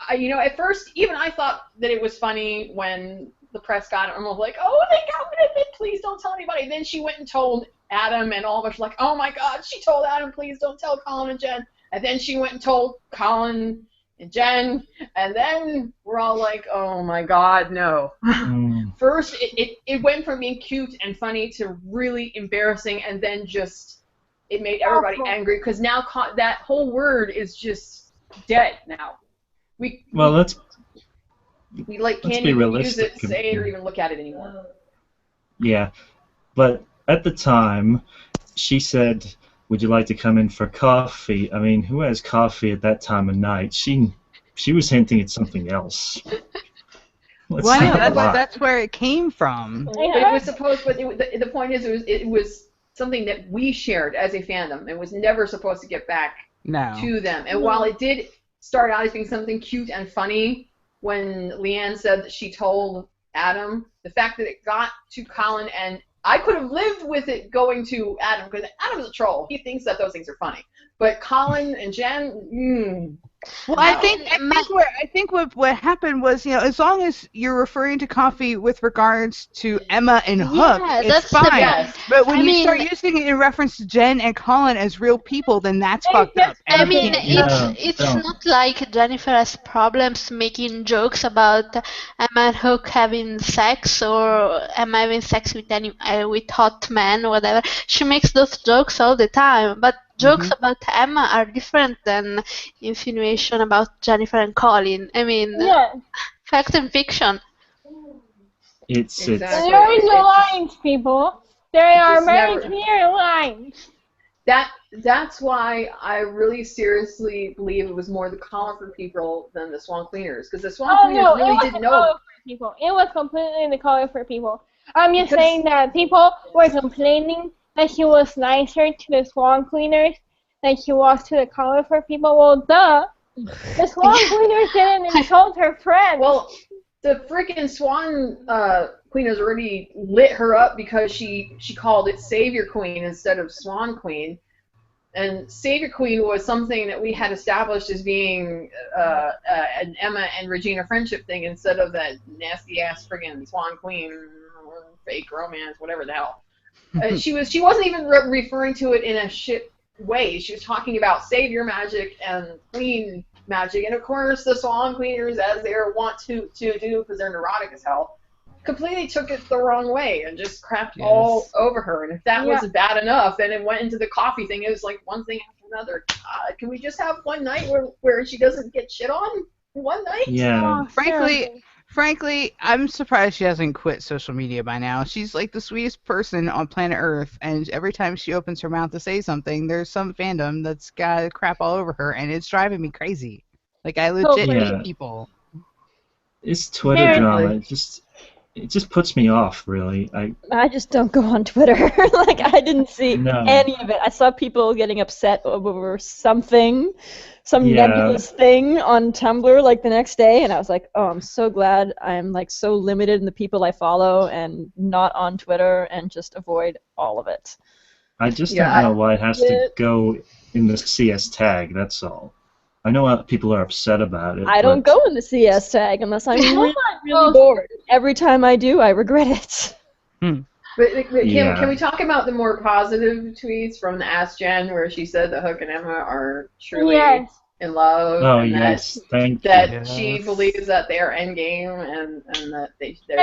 at first, even I thought that it was funny when the press got it, and was like, oh, they got rid of it, please don't tell anybody. Then she went and told Adam, and all of us were like, oh my God, she told Adam, please don't tell Colin and Jen. And then she went and told Colin and Jen, and then we're all like, oh my God, no. First, it went from being cute and funny to really embarrassing, and then just, it made everybody angry, because now that whole word is just dead now. Let's can't be even realistic. use it, say it, or even look at it anymore. Yeah, but at the time, she said, would you like to come in for coffee? I mean, who has coffee at that time of night? She was hinting at something else. That's where it came from. But it was supposed, the point is, it was something that we shared as a fandom. It was never supposed to get back to them. And while it did start out as being something cute and funny, when Leanne said that she told Adam, the fact that it got to Colin, and I could have lived with it going to Adam, because Adam's a troll. He thinks that those things are funny. But Colin and Jen, Well, I think what happened was, as long as you're referring to coffee with regards to Emma and Hook, it's fine. But when you start using it in reference to Jen and Colin as real people, then that's fucked up. I mean, it's not like Jennifer has problems making jokes about Emma and Hook having sex, or Emma having sex with with hot men or whatever. She makes those jokes all the time, but jokes about Emma are different than insinuation about Jennifer and Colin. I mean, fact and fiction. There are no lines, people. There are very clear lines. That's why I really seriously believe it was more the Collinford people than the Swan Cleaners, because the Swan Cleaners really didn't know. It was completely the Collinford people. I'm just saying that people were complaining that he was nicer to the Swan Cleaners than he was to the Collinford people. Well, the Swan Cleaners didn't insult her friend. Well, the freaking Swan Cleaners already lit her up because she called it Savior Queen instead of Swan Queen. And Savior Queen was something that we had established as being an Emma and Regina friendship thing, instead of that nasty-ass friggin' Swan Queen, fake romance, whatever the hell. She wasn't even referring to it in a shit way. She was talking about savior magic and queen magic, and of course the Swan Cleaners, as they want to do because they're neurotic as hell, completely took it the wrong way and just crapped all over her. And if that wasn't bad enough, then it went into the coffee thing. It was like one thing after another. God, can we just have one night where she doesn't get shit on? One night? Yeah. Frankly, I'm surprised she hasn't quit social media by now. She's like the sweetest person on planet Earth, and every time she opens her mouth to say something, there's some fandom that's got crap all over her, and it's driving me crazy. Like, I legit hate people. It's Twitter drama. It just puts me off, really. I just don't go on Twitter. Like, I didn't see any of it. I saw people getting upset over something, some nebulous thing on Tumblr, like, the next day, and I was like, oh, I'm so glad I'm, like, so limited in the people I follow and not on Twitter, and just avoid all of it. I just don't know why it has to go in the CS tag, that's all. I know people are upset about it. I don't go in the CS tag unless I'm really bored. Every time I do, I regret it. But can we talk about the more positive tweets from the Ask Jen, where she said that Hook and Emma are truly in love? Oh, and yes, thank you. That she believes that they are endgame, and that they're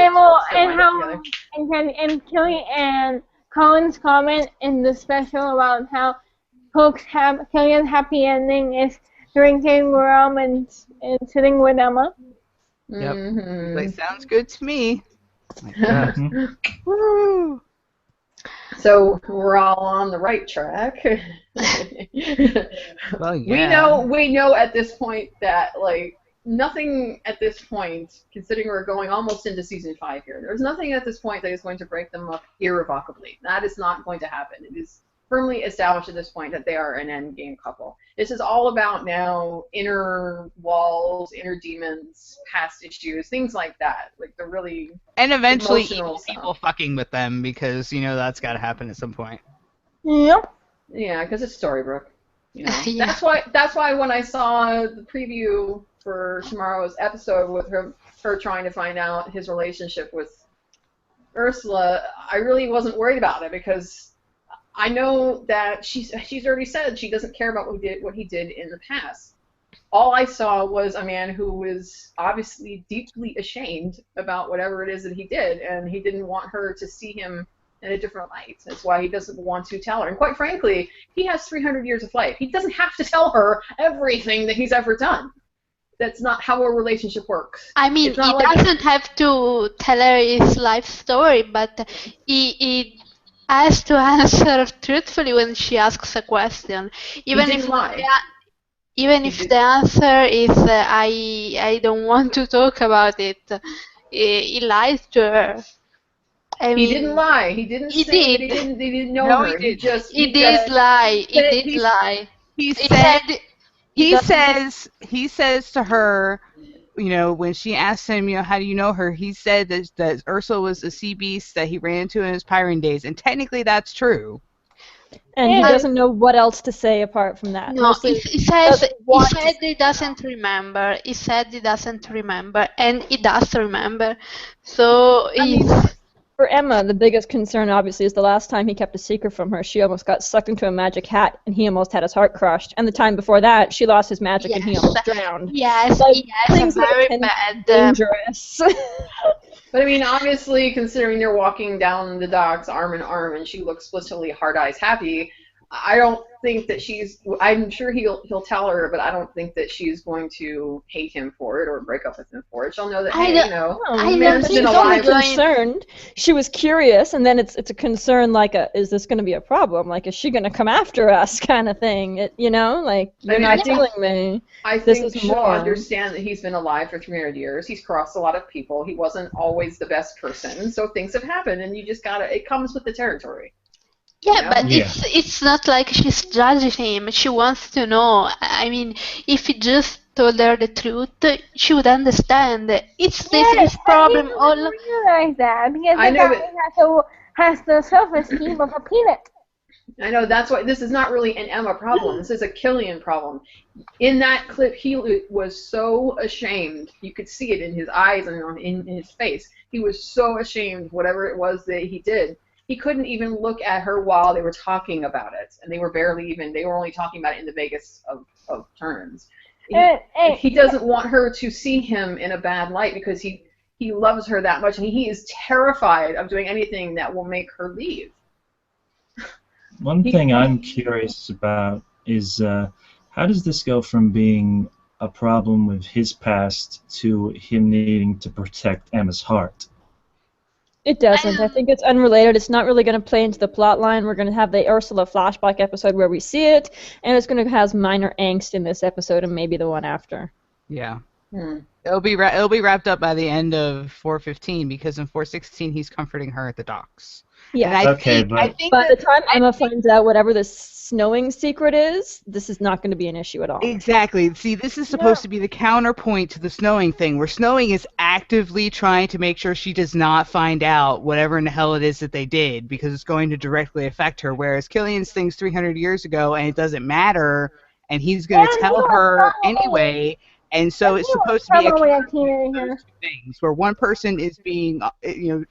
and Killian and Colin's comment in the special about how Killian's happy ending is drinking rum and sitting with Emma. Yep. That sounds good to me. Mhm. Woo. So we're all on the right track. Well, yeah. We know at this point that like nothing at this point, considering we're going almost into season 5 here, there's nothing at this point that is going to break them up irrevocably. That is not going to happen. It is firmly established at this point that they are an endgame couple. This is all about now inner walls, inner demons, past issues, things like that. Like the really And eventually emotional evil stuff. people fucking with them because, that's got to happen at some point. Yep. Yeah, because it's Storybrooke. Yeah. That's why when I saw the preview for tomorrow's episode with her trying to find out his relationship with Ursula, I really wasn't worried about it because I know that she's already said she doesn't care about what he did in the past. All I saw was a man who was obviously deeply ashamed about whatever it is that he did, and he didn't want her to see him in a different light. That's why he doesn't want to tell her. And quite frankly, he has 300 years of life. He doesn't have to tell her everything that he's ever done. That's not how a relationship works. I mean, he doesn't have to tell her his life story, but he has to answer truthfully when she asks a question. Even if the answer is I don't want to talk about it, he lies to her. He didn't lie. He didn't say that he didn't know her. He did lie. He says to her, when she asked him, how do you know her? He said that Ursula was a sea beast that he ran into in his pirating days, and technically that's true. And he doesn't know what else to say apart from that. No, he said he doesn't remember. He said he doesn't remember, and he does remember. So for Emma, the biggest concern, obviously, is the last time he kept a secret from her, she almost got sucked into a magic hat, and he almost had his heart crushed. And the time before that, she lost his magic, and he almost drowned. Yes, very bad. Dangerous. But I mean, obviously, considering they're walking down the docks arm in arm, and she looks blissfully hard eyes happy, I don't think that I'm sure he'll tell her, but I don't think that she's going to hate him for it or break up with him for it. She'll know that, she's only concerned. She was curious, and then it's a concern like, is this going to be a problem? Like, is she going to come after us kind of thing? You're not telling me. I think she'll understand that he's been alive for 300 years. He's crossed a lot of people. He wasn't always the best person, so things have happened, and it comes with the territory. Yeah, but it's not like she's judging him. She wants to know. I mean, if he just told her the truth, she would understand. It's his problem. I realize that because the guy has the self-esteem of a peanut. I know, that's why this is not really an Emma problem. This is a Killian problem. In that clip, he was so ashamed. You could see it in his eyes and in his face. He was so ashamed of whatever it was that he did. He couldn't even look at her while they were talking about it, and they were only talking about it in the vaguest of terms. He doesn't want her to see him in a bad light because he loves her that much, and he is terrified of doing anything that will make her leave. One thing I'm curious about is how does this go from being a problem with his past to him needing to protect Emma's heart? It doesn't. I think it's unrelated. It's not really going to play into the plot line. We're going to have the Ursula flashback episode where we see it, and it's going to have minor angst in this episode and maybe the one after. Yeah. It'll be wrapped up by the end of 4:15 because in 4:16 he's comforting her at the docks. Yeah. But by the time Emma finds out whatever this snowing secret is, this is not going to be an issue at all. Exactly. See, this is supposed to be the counterpoint to the snowing thing, where snowing is actively trying to make sure she does not find out whatever in the hell it is that they did, because it's going to directly affect her, whereas Killian's thing's 300 years ago, and it doesn't matter, and he's going to tell her anyway. And so it's supposed to be a counterpoint to those two things, where one person is being,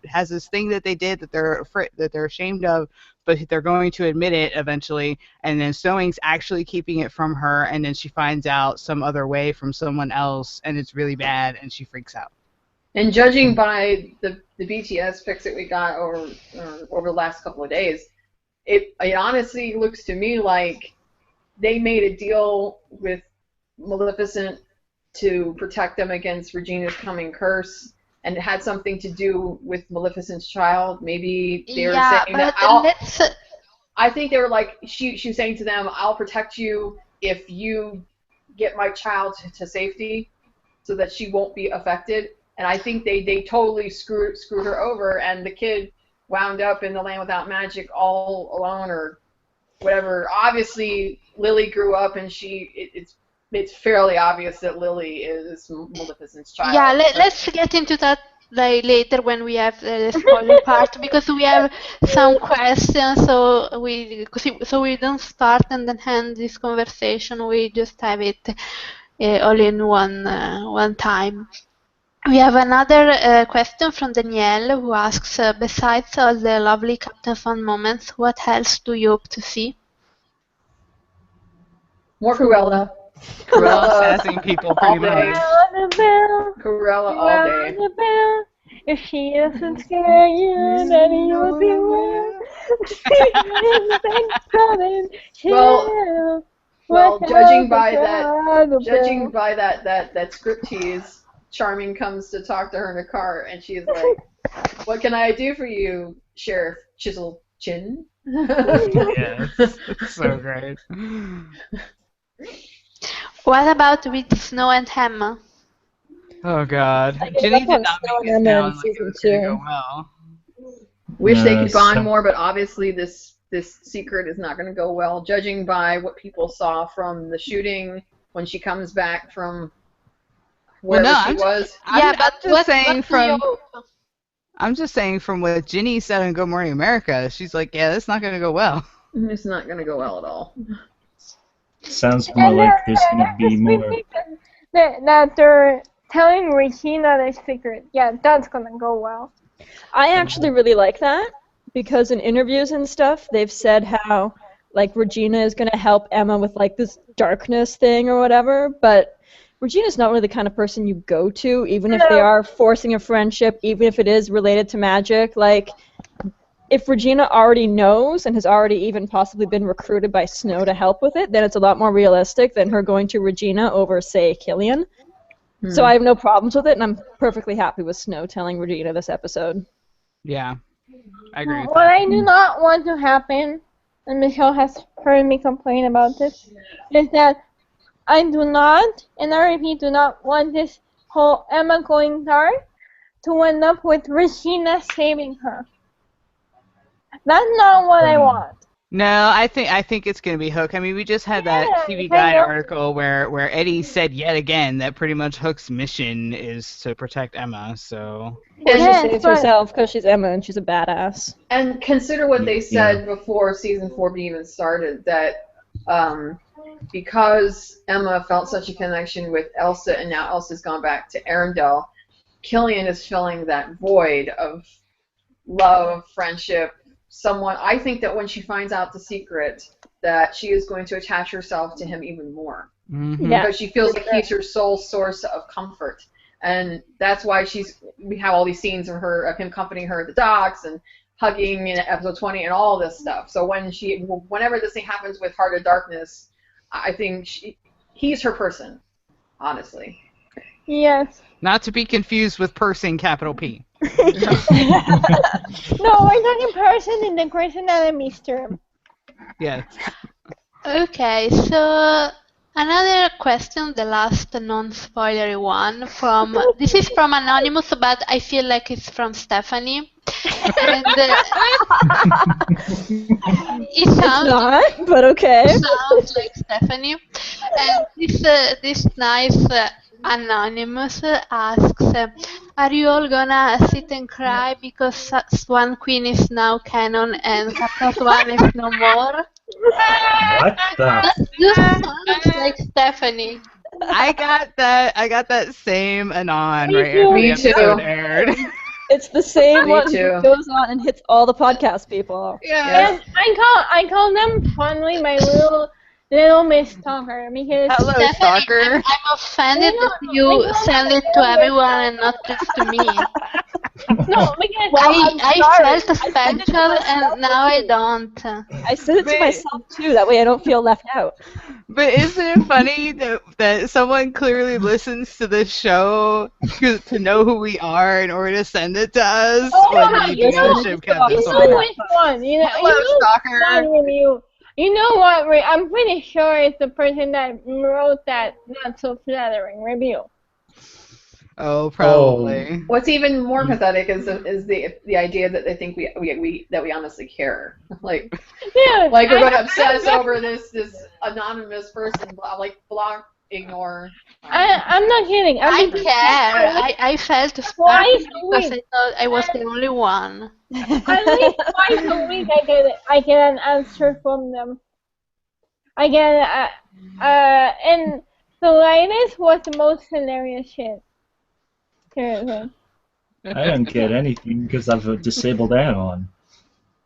has this thing that they did that they're ashamed of, but they're going to admit it eventually, and then Snowing's actually keeping it from her, and then she finds out some other way from someone else, and it's really bad, and she freaks out. And judging by the BTS pics that we got over the last couple of days, it honestly looks to me like they made a deal with Maleficent to protect them against Regina's coming curse, and it had something to do with Maleficent's child. Maybe they were Yeah, saying but that let's. I think they were like, she was saying to them, I'll protect you if you get my child to safety so that she won't be affected. And I think they totally screwed her over, and the kid wound up in the land without magic all alone or whatever. Obviously, Lily grew up, and it's fairly obvious that Lily is Maleficent's child. Yeah, let's get into that later when we have the spoiler part, because we have some questions, so we don't start and then end this conversation. We just have it all in one time. We have another question from Danielle, who asks, besides all the lovely Captain Fun moments, what else do you hope to see? More Cruella. Cruella sassing people pretty much. Cruella all day. If she doesn't scare you, then you will be Well, judging by that script tease, Charming comes to talk to her in a car, and she's like, "What can I do for you, Sheriff Chisel Chin?" Yes, it's so great. What about with Snow and Emma? Oh God, Ginny did not make it sound like it was going to go well. Wish they could bond so- more, but obviously this secret is not going to go well, judging by what people saw from the shooting when she comes back from wherever she was. I'm just saying from what Ginny said in Good Morning America, she's like, yeah, that's not going to go well. It's not going to go well at all. Sounds more like there's going to be more. That they're telling Regina their secret. Yeah, that's gonna go well. I actually really like that, because in interviews and stuff, they've said how, like, Regina is going to help Emma with, like, this darkness thing or whatever, but Regina's not really the kind of person you go to, even if they are forcing a friendship, even if it is related to magic. Like, if Regina already knows and has already even possibly been recruited by Snow to help with it, then it's a lot more realistic than her going to Regina over, say, Killian. So I have no problems with it, and I'm perfectly happy with Snow telling Regina this episode. Yeah, I agree with What that. I do not want to happen, and Michelle has heard me complain about this, is that I do not, and I repeat, do not want this whole Emma going dark to end up with Regina saving her. That's not what I want. No, I think it's going to be Hook. I mean, we just had that TV Guide article where Eddie said yet again that pretty much Hook's mission is to protect Emma, so... Or she saves herself because she's Emma and she's a badass. And consider what they said before Season 4 even started, that because Emma felt such a connection with Elsa and now Elsa's gone back to Arendelle, Killian is filling that void of love, friendship, someone. I think that when she finds out the secret, that she is going to attach herself to him even more. Mm-hmm. Because she feels like he's her sole source of comfort. And that's why we have all these scenes of him accompanying her at the docks and hugging in episode 20 and all this stuff. So whenever this thing happens with Heart of Darkness, I think he's her person, honestly. Yes. Not to be confused with pursing, capital P. No, we're talking person in the Grey's Anatomy term. Yeah. Okay, so another question, the last non-spoilery one this is from Anonymous, but I feel like it's from Stephanie. And it sounds not, but okay. It sounds like Stephanie. And this nice Anonymous asks, are you all gonna sit and cry because Swan Queen is now canon and Captain Swan is no more? What the? That just sounds like Stephanie. I got that same Anon Me right too. after the Me too. episode aired. It's the same Me one too. that goes on and hits all the podcast people. Yeah. And I call them fondly my little Little Miss Stalker, because Hello, Stephanie, stalker. I'm offended No, that you because send it to Little Miss everyone and not just to me. No, because I felt I sent it to special myself and now I too. don't. I sent it to But- myself too. That way I don't feel left out. But isn't it funny that someone clearly listens to this show to know who we are in order to send it to us when yeah, we you do know- the ship you episode? know which one. You know Hello, stalker. one review. You know what? I'm pretty sure it's the person that wrote that not so flattering review. Oh, probably. What's even more pathetic is the idea that they think we honestly care. Like Dude, we're going to obsess over this anonymous person. Like block, ignore. I'm not kidding. I care. I felt special Twice a because I week. thought I was the only one. At least twice a week I get an answer from them. I get and the latest was the most hilarious shit. Seriously. I don't get anything because I've a disabled add-on.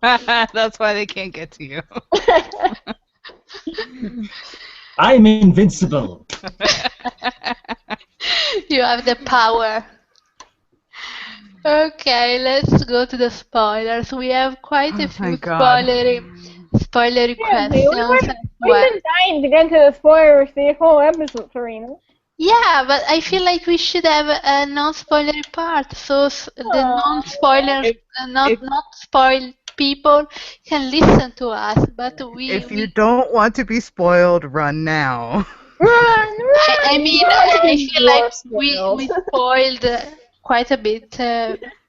That's why they can't get to you. I'm invincible. You have the power. Okay, let's go to the spoilers. We have quite a Oh my few God. spoilery Seriously, questions as we've well. been dying to get to the spoilers the whole episode, Serena. Yeah, but I feel like we should have a non-spoilery part, so the non-spoilers, If- if- not spoiled people can listen to us. But If you don't want to be spoiled, run now. I mean, I feel like You're we spoiled quite a bit.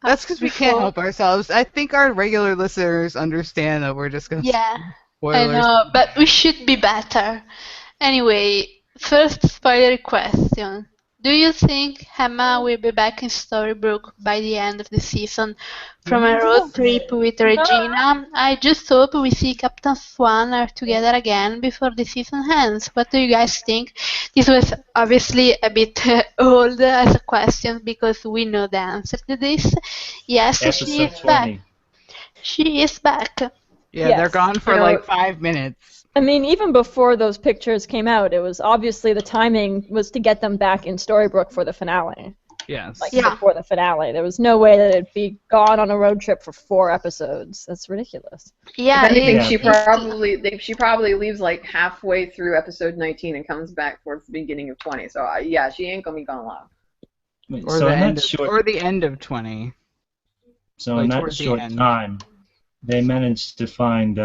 That's because we can't help ourselves. I think our regular listeners understand that we're just gonna Yeah, spoilers. I know, but we should be better. Anyway, first spoilery question. Do you think Emma will be back in Storybrooke by the end of the season from a road trip with Regina? I just hope we see Captain Swan are together again before the season ends. What do you guys think? This was obviously a bit old as a question because we know the answer to this. Yes, she Episode is back. 20. She is back. Yeah, Yes. they're gone for You know- like 5 minutes. I mean, even before those pictures came out, it was obviously the timing was to get them back in Storybrooke for the finale. Yes. Like Yeah. before the finale, there was no way that it'd be gone on a road trip for 4 episodes. That's ridiculous. Yeah, If anything, it- she probably leaves like halfway through episode 19 and comes back towards the beginning of 20. So yeah, she ain't gonna be gone long. Wait, Or so the in end that of, short, or the end of 20. so like in that towards the short end. time, they managed to find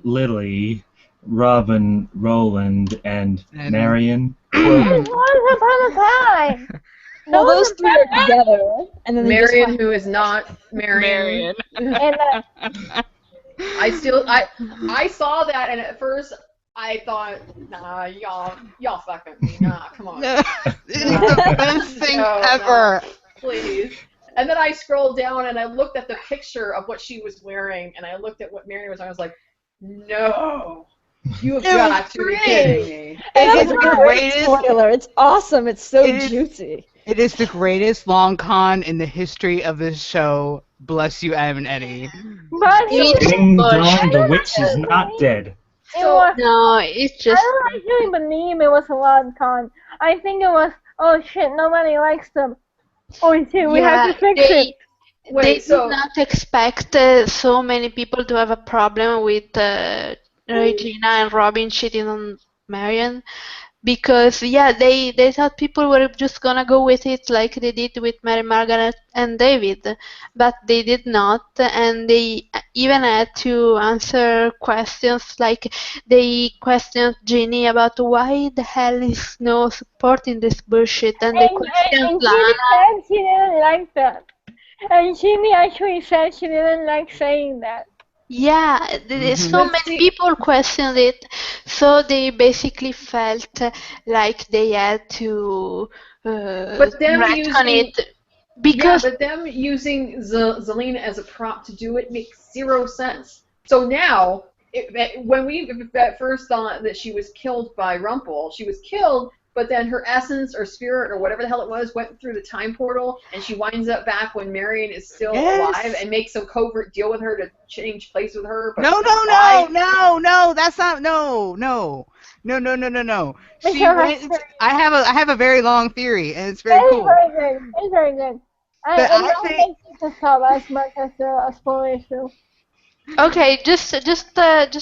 Lily, Robin, Roland, and And- Marion. Once upon a time. Well, those 3 are together, and then they just Marion, find- who is not Marion. And I saw that, and at first I thought, nah, y'all fucking me, nah, come on, It's the best thing No, ever. please. And then I scrolled down and I looked at the picture of what she was wearing, and I looked at what Marion was wearing. I was like, no, you have got to be kidding me. And It's that's the a great greatest. spoiler. It's awesome. It's so It is- juicy. It is the greatest long con in the history of this show. Bless you, Adam and Eddie. but it Ding Bush. dong, the witch is not dead. was. No, it's just I don't actually believe it was a long con. I think it was, oh shit, nobody likes them. Oh shit, we have to fix it. they Wait, so did not expect so many people to have a problem with Regina and Robin cheating on Marion. Because they thought people were just gonna go with it like they did with Mary Margaret and David, but they did not, and they even had to answer questions like they questioned Ginny about why the hell is no supporting this bullshit, and they questioned And Lana. Jimmy said she didn't like that. And Jimmy actually said she didn't like saying that. Yeah, so But many see- people questioned it, so they basically felt like they had to But them retcon using- it because yeah, but them using Zelina as a prop to do it makes zero sense. So now, when we at first thought that she was killed by Rumpel, she was killed but then her essence or spirit or whatever the hell it was went through the time portal, and she winds up back when Marion is still alive and makes some covert deal with her to change place with her. But No, that's not, no. She went. I have a very long theory, and it's very cool. Very good. It's very good. But I think to stop as much as the spoilers do. Okay, just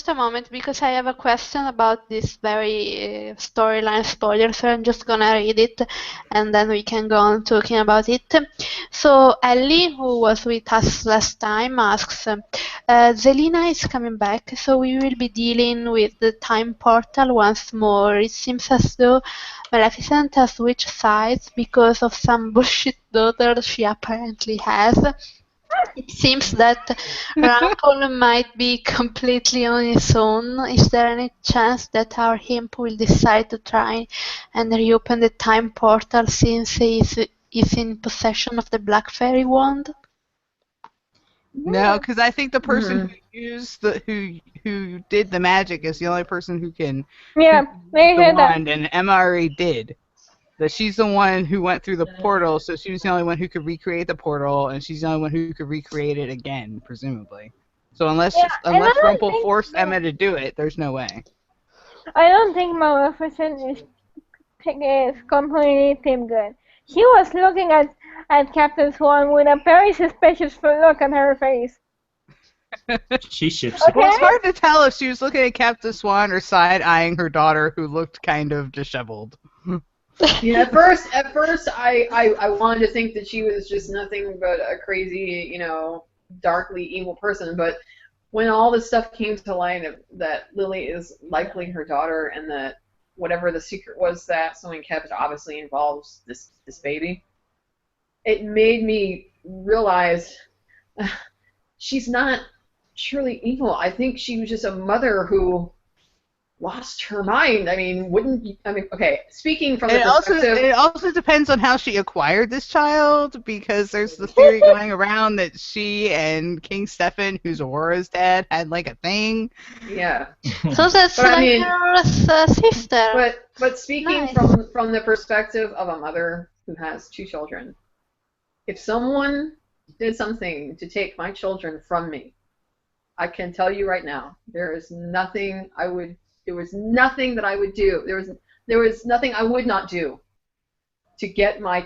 a moment, because I have a question about this very storyline spoiler, so I'm just gonna read it and then we can go on talking about it. So Ellie, who was with us last time, asks, Zelina is coming back, so we will be dealing with the time portal once more. It seems as though Maleficent has switched sides because of some bullshit daughter she apparently has. It seems that Rumpel might be completely on his own. Is there any chance that our imp will decide to try and reopen the time portal since he is in possession of the Black Fairy wand? No, because I think the person who did the magic is the only person who can Yeah, they the said that. wand, and Emma already did. That she's the one who went through the portal, so she was the only one who could recreate the portal, and she's the only one who could recreate it again, presumably. So unless Rumpel forced Emma to do it, there's no way. I don't think Maleficent is completely team good. She was looking at Captain Swan with a very suspicious look on her face. She ships Okay. it. Well, it's hard to tell if she was looking at Captain Swan or side-eyeing her daughter, who looked kind of disheveled. Yeah, at first, I wanted to think that she was just nothing but a crazy, darkly evil person. But when all this stuff came to light that Lily is likely her daughter, and that whatever the secret was that someone kept obviously involves this baby, it made me realize she's not truly evil. I think she was just a mother who lost her mind. I mean, okay, speaking from the perspective... It also depends on how she acquired this child, because there's the theory going around that she and King Stefan, who's Aurora's dad, had like a thing. Yeah. So that's her sister. But speaking from the perspective of a mother who has two children, if someone did something to take my children from me, I can tell you right now, there was nothing that I would do. There was nothing I would not do to get my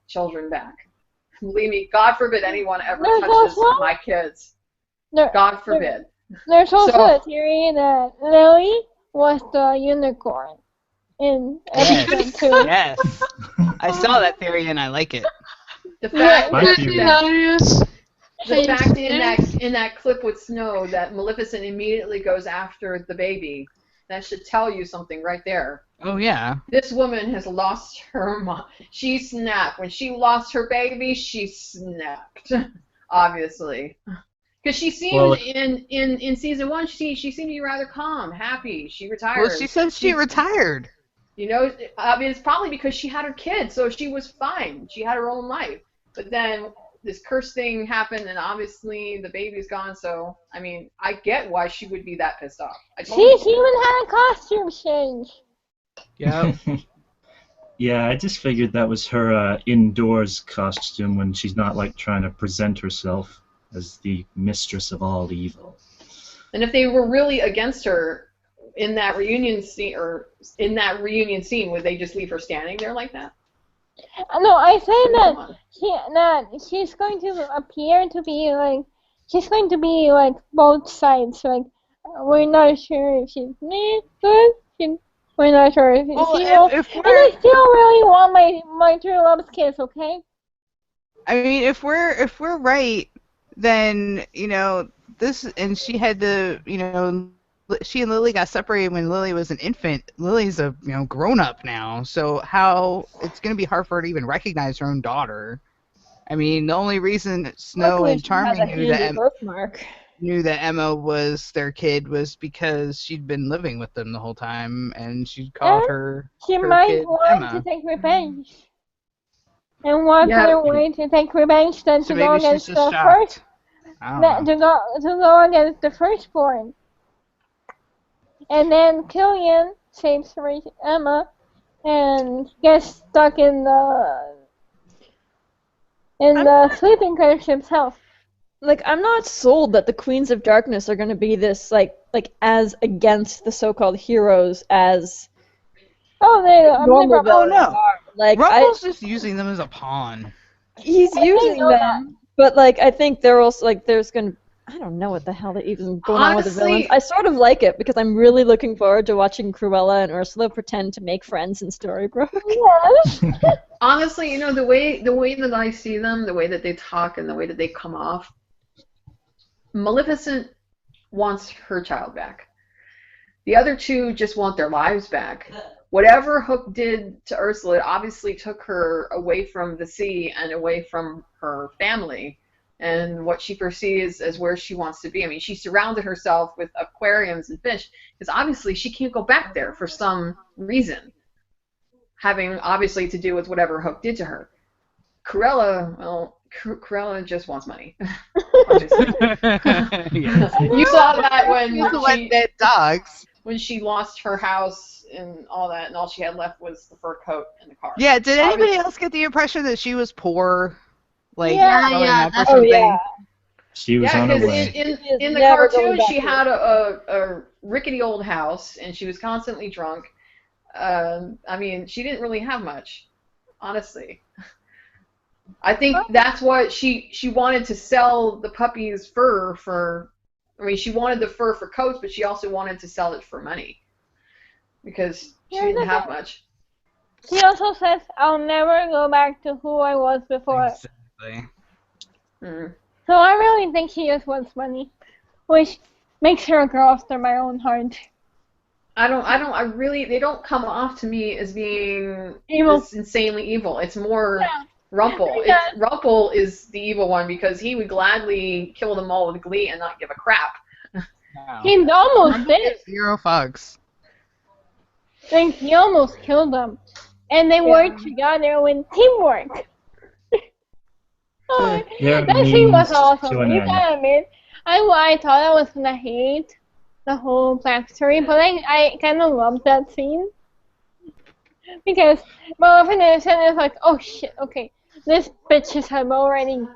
children back. Believe me, God forbid anyone ever touches my kids. God forbid. There's also a theory that Lily was the unicorn in episode 2. Yes. I saw that theory and I like it. The fact Hilarious. in that clip with Snow that Maleficent immediately goes after the baby, that should tell you something right there. Oh, yeah. This woman has lost her mind. She snapped. When she lost her baby, she snapped, obviously. Because she seemed, in season 1, she seemed to be rather calm, happy. She retired. Well, she said she retired. It's probably because she had her kids, so she was fine. She had her own life. But then this curse thing happened, and obviously the baby's gone, so, I mean, I get why she would be that pissed off. She even had a costume change. Yeah. Yeah, I just figured that was her indoors costume when she's not, like, trying to present herself as the mistress of all evil. And if they were really against her in that reunion scene, would they just leave her standing there like that? No, I say that she's going to appear to be like, she's going to be like both sides. Like, we're not sure if she's good. We're not sure if she's evil. And I still really want my true love's kiss. Okay. I mean, if we're right, then this, and she had to, she and Lily got separated when Lily was an infant. Lily's a grown up now, so how it's gonna be hard for her to even recognize her own daughter. I mean, the only reason Snow and Charming knew that Emma was their kid was because she'd been living with them the whole time, and she called her. She her might kid want Emma. to take revenge. And what better way to take revenge than So to go maybe she's against just the shocked. first? I don't know. To go against the firstborn. And then Killian saves Emma, and gets stuck in the sleeping cruise ship's house. Like, I'm not sold that the Queens of Darkness are going to be this, like as against the so-called heroes as normal villains are. Like, Rumpel's just using them as a pawn. He's using know them, but, like, I think they're also, like, there's going to... I don't know what the hell even going on with the villains. I sort of like it, because I'm really looking forward to watching Cruella and Ursula pretend to make friends in Storybrooke. Yes. Honestly, you know, the way that I see them, the way that they talk and the way that they come off, Maleficent wants her child back. The other two just want their lives back. Whatever Hook did to Ursula, it obviously took her away from the sea and away from her family and what she perceives as where she wants to be. I mean, she surrounded herself with aquariums and fish because obviously she can't go back there for some reason, having obviously to do with whatever Hook did to her. Cruella, well, Cruella just wants money. Yes. You saw that dead dogs. when she lost her house and all that, and all she had left was the fur coat and the car. Yeah, did anybody else get the impression that she was poor? Like, Yeah, growing yeah, up or that's- something? yeah. She was on her because way. in the Never going cartoon, back she to had a rickety old house, and she was constantly drunk. I mean, she didn't really have much, honestly. I think that's what she wanted to sell the puppy's fur for. I mean, she wanted the fur for coats, but she also wanted to sell it for money because she didn't have much. She also says, "I'll never go back to who I was before." Exactly. Mm. So I really think she just wants money, which makes her a girl after my own heart. I really, they don't come off to me as being Evil. this insanely evil. It's more Yeah. Rumpel. Yeah. Rumpel is the evil one because he would gladly kill them all with glee and not give a crap. Wow. He almost Rumpel did. gives zero fucks. Like, he almost killed them. And they worked together with teamwork. Oh, They're that scene was means awesome. to an You end. gotta admit, I thought I was gonna hate the whole backstory, but I kind of loved that scene. Because Maleficent is like, oh shit, okay, these bitches have already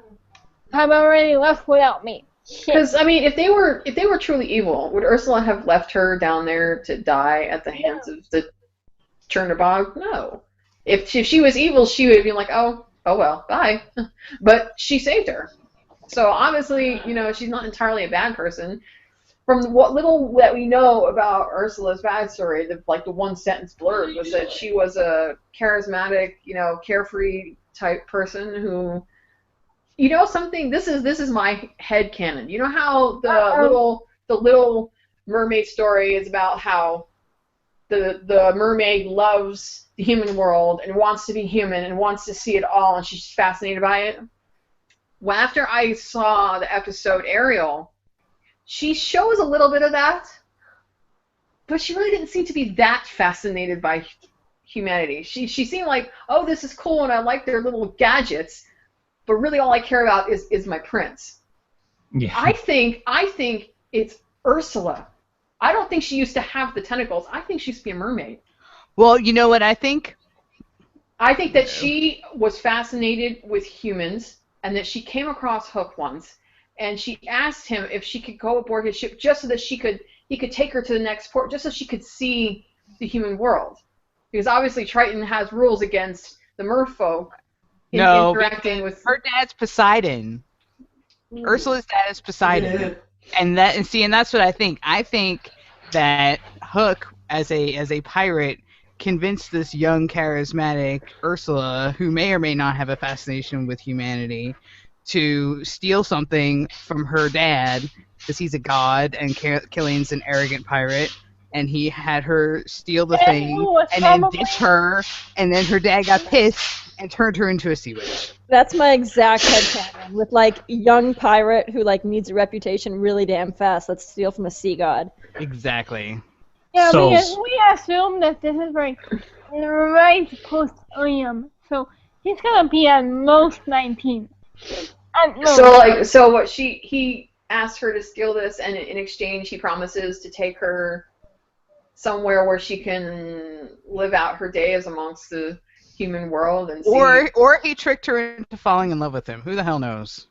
left without me. Shit. Because I mean, if they were truly evil, would Ursula have left her down there to die at the hands of the Chernobog? No. If she was evil, she would have been like, oh well, bye. But she saved her. So obviously, you know, she's not entirely a bad person. From what little that we know about Ursula's backstory, the one sentence blurb was that she was a charismatic, you know, carefree type person who, you know, something. This is my headcanon. You know how the little mermaid story is about how the mermaid loves the human world and wants to be human and wants to see it all, and she's fascinated by it. Well, after I saw the episode Ariel, she shows a little bit of that, but she really didn't seem to be that fascinated by humanity. She seemed like, oh, this is cool and I like their little gadgets, but really all I care about is my prince. Yeah. I think it's Ursula. I don't think she used to have the tentacles. I think she used to be a mermaid. Well, you know what I think? I think that she was fascinated with humans and that she came across Hook once and she asked him if she could go aboard his ship just so that he could take her to the next port, just so she could see the human world. Because obviously Triton has rules against the merfolk interacting with her dad's Poseidon. Ursula's dad is Poseidon. And that's what I think. I think that Hook, as a pirate, convinced this young, charismatic Ursula, who may or may not have a fascination with humanity, to steal something from her dad, because he's a god and Killian's an arrogant pirate, and he had her steal the thing and then ditch her, and then her dad got pissed and turned her into a sea witch. That's my exact headcanon, with like a young pirate who like needs a reputation really damn fast. Let's steal from a sea god. Exactly. Yeah, So- because we assume that this is right post William, so he's gonna be at most 19. So what he asked her to steal this, and in exchange he promises to take her somewhere where she can live out her days amongst the human world and see. Or he tricked her into falling in love with him. Who the hell knows?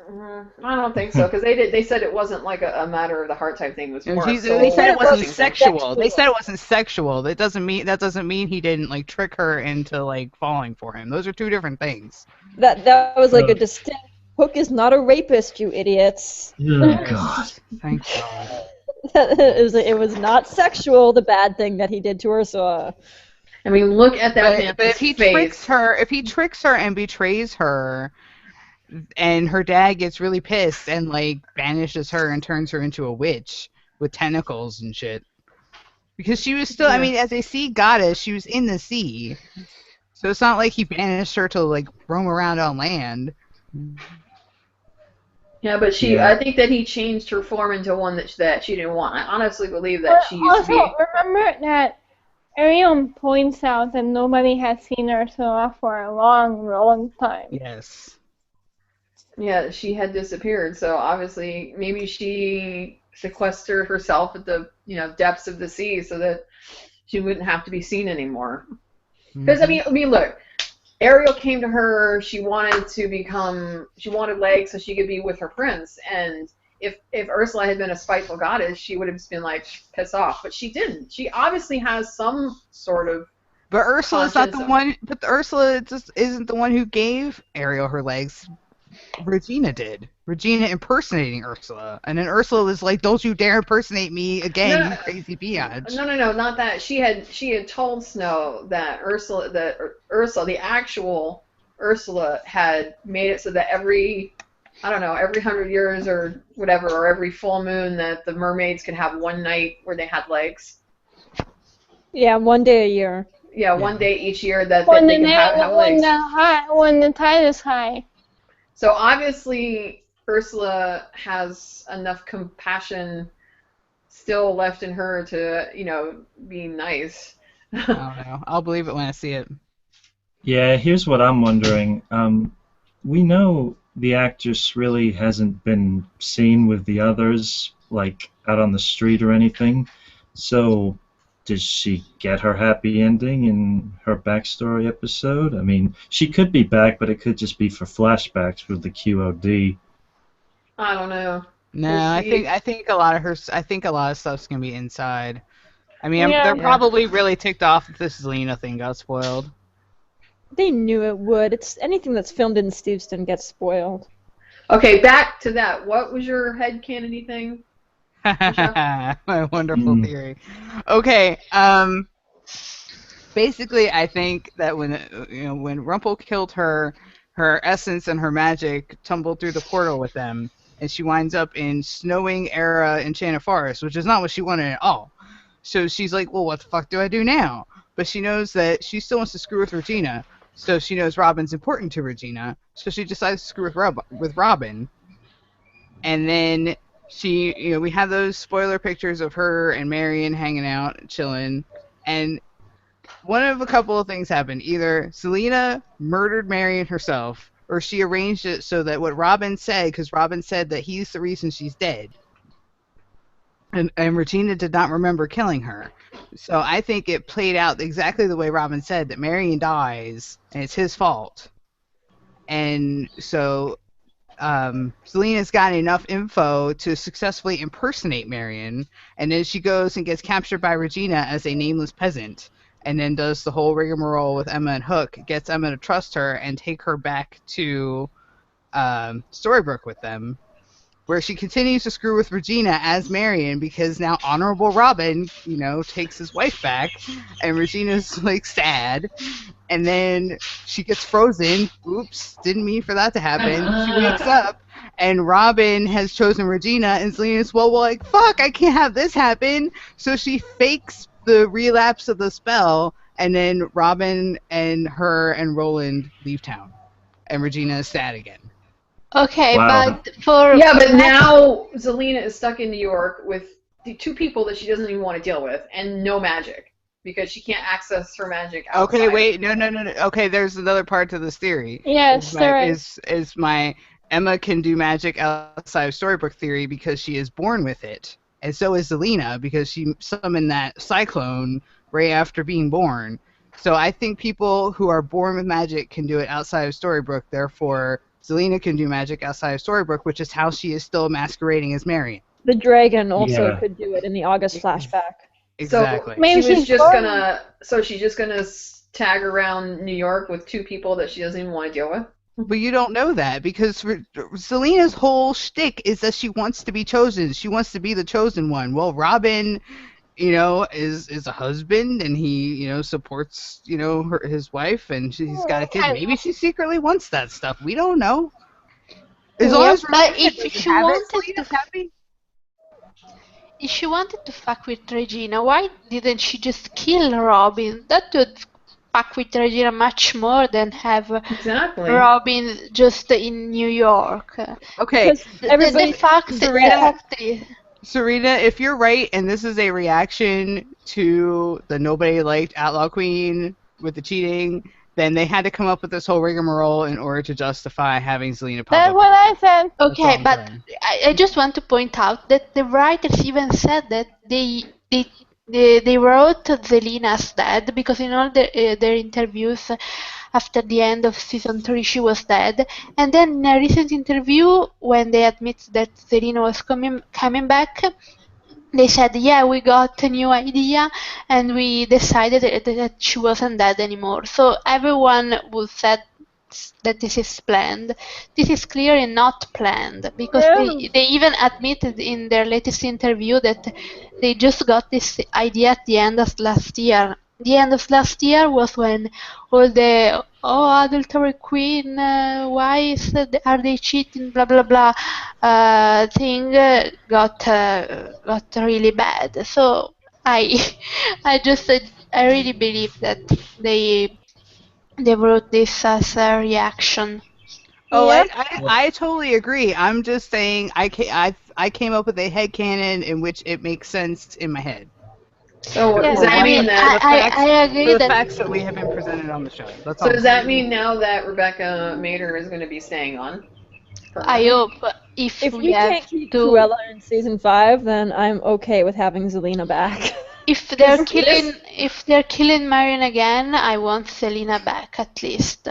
I don't think so, because they said it wasn't like a matter of the heart type thing. It was more. They said it wasn't sexual. They said it wasn't sexual. That doesn't mean he didn't like trick her into like falling for him. Those are two different things. That was like a distinct. Hook is not a rapist, you idiots. Oh God! Thank God. It was not sexual. The bad thing that he did to Ursula. I mean, look at that. But if he tricks her and betrays her, and her dad gets really pissed and like banishes her and turns her into a witch with tentacles and shit, because she was still, I mean, as a sea goddess, she was in the sea, so it's not like he banished her to like roam around on land. Yeah, but I think that he changed her form into one that she didn't want. I honestly believe that she used to be. Also, remember that Ariel points out that nobody has seen Ursula for a long, long time. Yes. Yeah, she had disappeared, so obviously maybe she sequestered herself at the depths of the sea so that she wouldn't have to be seen anymore. Because I mean, look, Ariel came to her. She wanted legs so she could be with her prince. And if Ursula had been a spiteful goddess, she would have just been like, piss off. But she didn't. She obviously has some sort of. But Ursula's not the one. But Ursula just isn't the one who gave Ariel her legs. Regina did. Regina impersonating Ursula, and then Ursula was like, "Don't you dare impersonate me again, you crazy biatch." No, not that. She had told Snow that Ursula, the actual Ursula, had made it so that every 100 years or whatever, or every full moon, that the mermaids could have one night where they had legs. Yeah, one day a year. Yeah, one day each year that they can have legs. When the tide is high. So obviously Ursula has enough compassion still left in her to, be nice. I don't know. I'll believe it when I see it. Yeah, here's what I'm wondering. We know the actress really hasn't been seen with the others, like out on the street or anything. So does she get her happy ending in her backstory episode? I mean, she could be back, but it could just be for flashbacks with the QOD. I don't know. No, I think a lot of stuff's gonna be inside. I mean, they're probably really ticked off that this Zelena thing got spoiled. They knew it would. It's anything that's filmed in Steveston gets spoiled. Okay, back to that. What was your headcanon-y thing? My wonderful theory. Okay, basically, I think that when Rumpel killed her essence and her magic tumbled through the portal with them, and she winds up in snowing era Enchanted Forest, which is not what she wanted at all. So she's like, well, what the fuck do I do now? But she knows that she still wants to screw with Regina, so she knows Robin's important to Regina, so she decides to screw with Robin. And then we have those spoiler pictures of her and Marion hanging out, chilling, and one of a couple of things happened. Either Zelena murdered Marion herself, or she arranged it so that what Robin said, because Robin said that he's the reason she's dead, and Regina did not remember killing her. So I think it played out exactly the way Robin said, that Marion dies, and it's his fault. And so Selena's got enough info to successfully impersonate Marion, and then she goes and gets captured by Regina as a nameless peasant, and then does the whole rigmarole with Emma and Hook, gets Emma to trust her and take her back to Storybrooke with them, where she continues to screw with Regina as Marion, because now Honorable Robin, takes his wife back, and Regina's like sad, and then she gets frozen. Oops, didn't mean for that to happen. She wakes up, and Robin has chosen Regina, and Selena's like, fuck, I can't have this happen. So she fakes the relapse of the spell, and then Robin and her and Roland leave town, and Regina is sad again. Okay, Wow. but now Zelena is stuck in New York with the two people that she doesn't even want to deal with, and no magic, because she can't access her magic outside. Okay, wait, no. Okay, there's another part to this theory. Yes, there is. Is my Emma can do magic outside of Storybrooke theory, because she is born with it, and so is Zelina because she summoned that cyclone right after being born. So I think people who are born with magic can do it outside of Storybrooke. Therefore, Zelina can do magic outside of Storybrooke, which is how she is still masquerading as Marion. The dragon also Yeah. could do it in the August flashback. Exactly. So Maybe she was she's just born- gonna. So she's just gonna tag around New York with two people that she doesn't even want to deal with. But you don't know that because Selena's whole shtick is that she wants to be chosen. She wants to be the chosen one. Well, Robin, is a husband and he, supports, his wife and she's got a kid. Maybe she secretly wants that stuff. We don't know. As long as But Regina if doesn't she have it, wanted Selena's to, happy. if she wanted to fuck with Regina, why didn't she just kill Robin? That would fuck with Regina much more than have Exactly. Robin just in New York. Okay, Because everybody, The fact Serena, if you're right and this is a reaction to the nobody liked Outlaw Queen with the cheating, then they had to come up with this whole rigmarole in order to justify having Zelina pop That's up. what I said. Okay, all I'm but saying. I just want to point out that the writers even said that they wrote Zelina's dead because in all their interviews after the end of season 3 she was dead, and then in a recent interview when they admit that Zelina was coming back, they said, yeah, we got a new idea and we decided that she wasn't dead anymore. So everyone would said that this is planned. This is clearly not planned because they even admitted in their latest interview that they just got this idea at the end of last year. The end of last year was when all the adultery queen, why are they cheating, blah blah blah, thing got really bad. So I I really believe that they wrote this as a reaction. Oh, Yep. I totally agree. I'm just saying I came up with a headcanon in which it makes sense in my head. So Yeah, does that I mean mean, that? I agree The that. facts that we have been presented on the show. That's So all. does that mean now that Rebecca Mader is going to be staying on? I hope if if we we have can't keep to, Cruella in season 5, then I'm okay with having Zelina back. if they're This- killing Marion again, I want Selena back at least.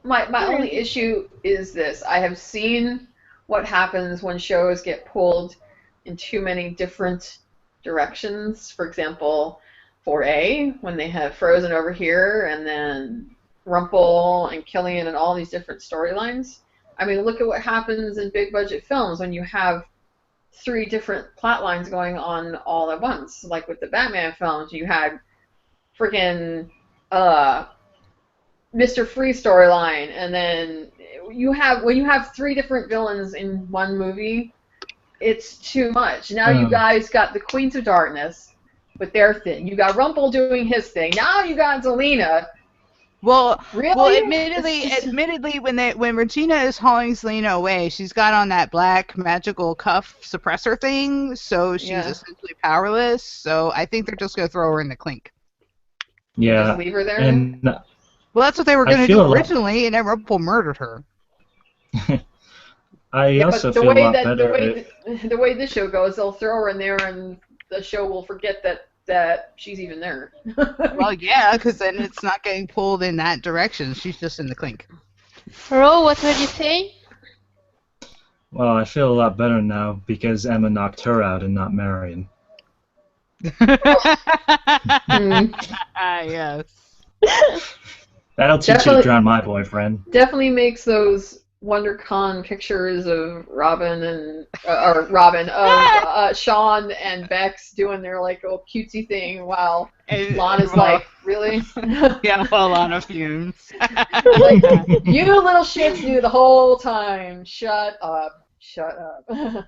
My only issue is this. I have seen what happens when shows get pulled in too many different directions. For example, 4A, when they have Frozen over here, and then Rumple and Killian and all these different storylines. I mean, look at what happens in big budget films when you have 3 different plot lines going on all at once. Like with the Batman films, you had freaking Mr. Free storyline, and then when you have 3 different villains in one movie, it's too much. Now you guys got the Queens of Darkness with their thing. You got Rumple doing his thing. Now you got Zelina. Well, Really? admittedly, when Regina is hauling Selena away, she's got on that black magical cuff suppressor thing, so she's essentially powerless. So I think they're just gonna throw her in the clink. Yeah. Just leave her there. And Well, that's what they were I gonna feel a do lot- originally, and then Rumple murdered her. I also but the feel a way lot that better. the way this show goes, they'll throw her in there, and the show will forget that she's even there. Well, yeah, because then it's not getting pulled in that direction. She's just in the clink. Ro, what were you saying? Well, I feel a lot better now because Emma knocked her out and not Marion. Yes. That'll teach you Definitely- to drown my boyfriend. Definitely makes those WonderCon pictures of Robin Sean and Bex doing their like little cutesy thing while And- Lana's like, really? Yeah, well, Lana fumes. Like, you little shits knew the whole time. Shut up. Shut up.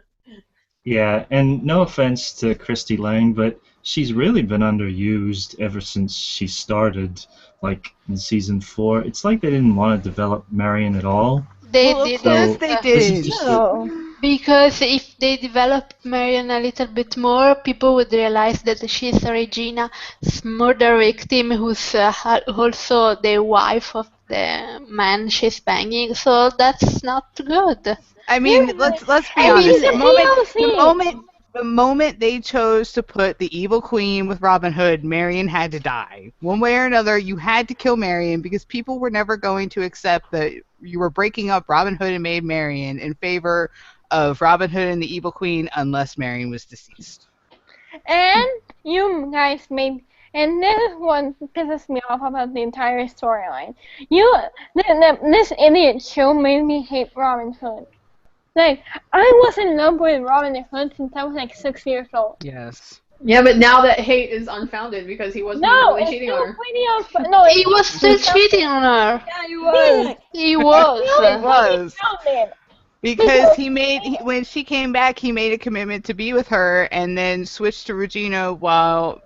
Yeah, and no offense to Christy Lang, but she's really been underused ever since she started, like in season 4. It's like they didn't want to develop Marion at all. They Well, of did course they This is did. just because if they developed Marion a little bit more, people would realize that she's Regina's murder victim, who's also the wife of the man she's banging. So that's not good. I mean, let's be I mean, honest. the The moment they chose to put the evil queen with Robin Hood, Marion had to die. One way or another, you had to kill Marion because people were never going to accept that you were breaking up Robin Hood and Maid Marian in favor of Robin Hood and the evil queen unless Marion was deceased. And you guys made, and this one pisses me off about the entire storyline. This idiot show made me hate Robin Hood. Like, I was in love with Robin Hood since I was like 6 years old. Yes. Yeah, but now that hate is unfounded because he wasn't really cheating on her. No, He was still cheating on her. Yeah, you was. He was. It was. Founded. Because when she came back, he made a commitment to be with her, and then switched to Regina while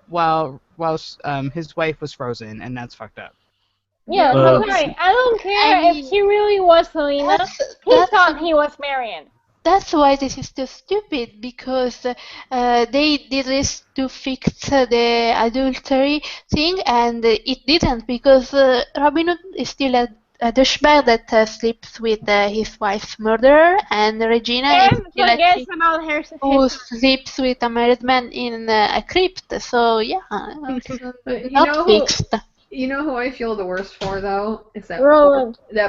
his wife was frozen, and that's fucked up. Yeah, I'm sorry. I don't care if he really was Selena. He thought he was Marion. That's why this is so stupid, because they did this to fix the adultery thing, and it didn't, because Robin Hood is still a douchebag that sleeps with his wife's murderer, and Regina is still a chick who sleeps with a married man in a crypt. So yeah, it's not fixed. You know who I feel the worst for, though? It's that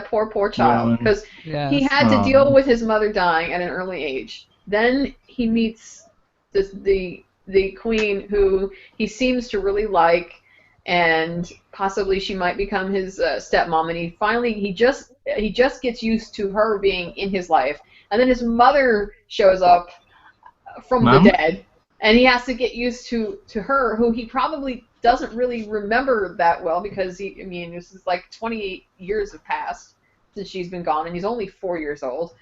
poor child. Because he had to deal with his mother dying at an early age. Then he meets the queen who he seems to really like, and possibly she might become his stepmom. And he just gets used to her being in his life. And then his mother shows up from the dead, and he has to get used to her, who he probably doesn't really remember that well, because this is like 28 years have passed since she's been gone, and he's only 4 years old.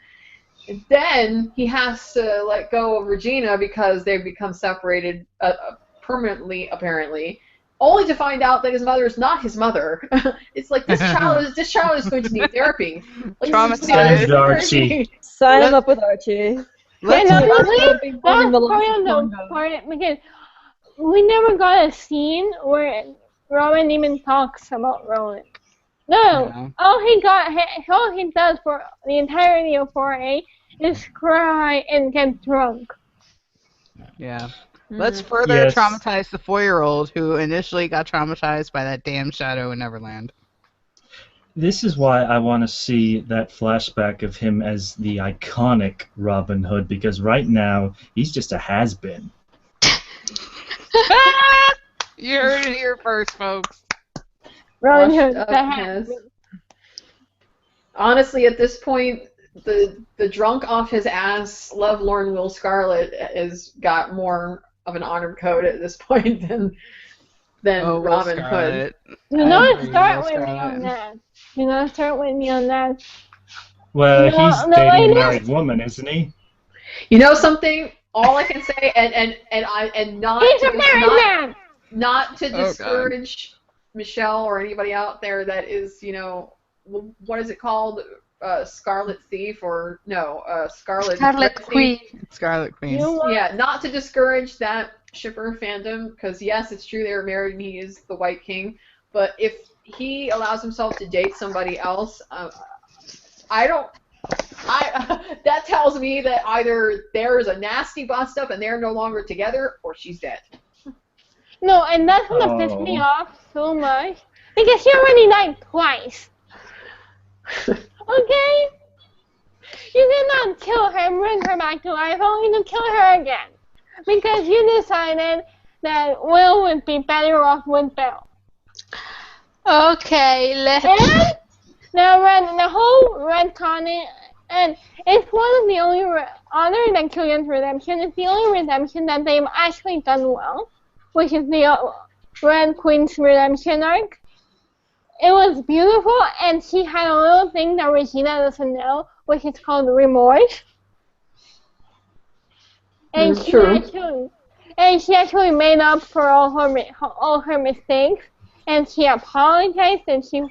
And then he has to let go of Regina because they've become separated permanently, apparently, only to find out that his mother is not his mother. It's like this child is going to need therapy. Like, traumatized Archie. Sign him up with Archie. Because we never got a scene where Robin even talks about Rowan. No, all he does for the entirety of 4A is cry and get drunk. Yeah. Let's further traumatize the 4-year-old who initially got traumatized by that damn shadow in Neverland. This is why I want to see that flashback of him as the iconic Robin Hood, because right now he's just a has-been. You heard it here first, folks. Robin Hood. Honestly, at this point, the drunk off his ass, lovelorn Will Scarlet has got more of an honored code at this point than Robin Hood. Do not start with me on that. Do not start with me on that. Well, he's dating a married woman, isn't he? You know something? All I can say, and not he's a married man. Not to discourage Michelle or anybody out there that is, what is it called? Scarlet Thief or no, Scarlet Queen. Scarlet Queen. Yeah, not to discourage that shipper fandom, because yes, it's true they were married and he is the White King, but if he allows himself to date somebody else, that tells me that either there's a nasty bust up and they're no longer together, or she's dead. No, and that's gonna piss me off so much, because she already died twice. Okay? You did not kill her and bring her back to life, only to kill her again. Because you decided that Will would be better off with Bill. Okay, let's... And the whole retconning, and it's one of the only, other than Killian's redemption, it's the only redemption that they've actually done well, which is the Red Queen's redemption arc. It was beautiful, and she had a little thing that Regina doesn't know, which is called remorse. And she actually made up for all her mistakes, and she apologized, and she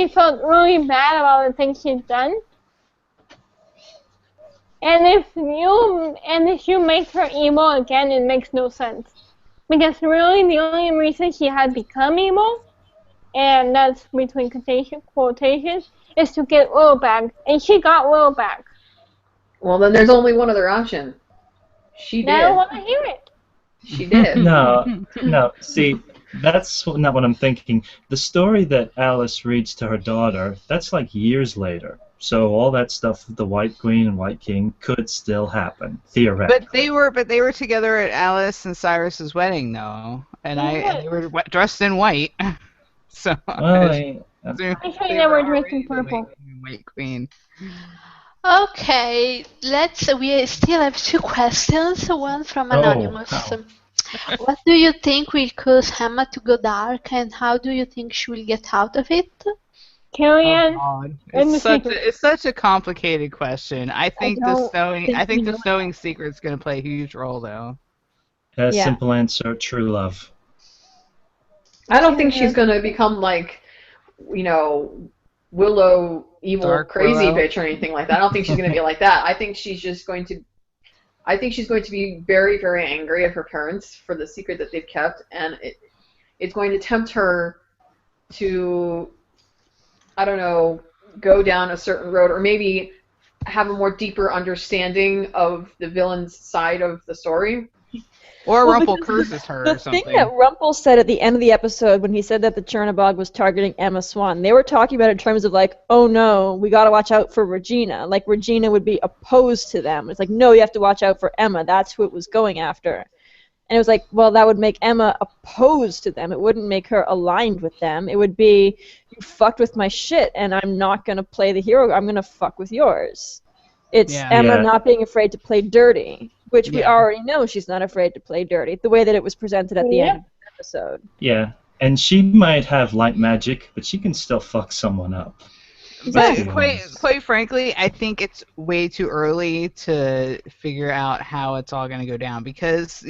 felt really bad about the things she's done. And if you make her evil again, it makes no sense, because really the only reason she had become evil, and that's between quotations, is to get Will back, and she got Will back. Well, then there's only one other option. She Now I did. want to hear it. She did. No. See, that's not what I'm thinking. The story that Alice reads to her daughter, that's like years later. So all that stuff with the White Queen and White King could still happen, theoretically. But they were together at Alice and Cyrus's wedding, though, and they were dressed in white. So Well, I assume I thought they they were were dressed in already the purple. White Queen. Okay, we still have two questions, one from Anonymous. wow. What do you think will cause Emma to go dark, and how do you think she will get out of it? Kellyanne, God. and the It's such secret. it's such a complicated question. I think the don't snowing think I think we the know snowing secret's gonna play a huge role though. A Yeah. simple answer, true love. I don't think she's going to become like, Willow, evil, Dark crazy Willow. bitch or anything like that. I don't think she's going to be like that. I think she's going to be very, very angry at her parents for the secret that they've kept, and it's going to tempt her to, I don't know, go down a certain road, or maybe have a more deeper understanding of the villain's side of the story. Or Well, Rumple because curses her The or something. thing that Rumpel said at the end of the episode when he said that the Chernabog was targeting Emma Swan, they were talking about it in terms of like, oh no, we gotta watch out for Regina. Like Regina would be opposed to them. It's like, no, you have to watch out for Emma. That's who it was going after. And it was like, well, that would make Emma opposed to them. It wouldn't make her aligned with them. It would be, you fucked with my shit, and I'm not gonna play the hero. I'm gonna fuck with yours. It's Yeah. Emma Yeah. not being afraid to play dirty, which we Yeah. already know she's not afraid to play dirty, the way that it was presented at the end of the episode. Yeah. And she might have light magic, but she can still fuck someone up. But be honest. quite frankly, I think it's way too early to figure out how it's all going to go down because,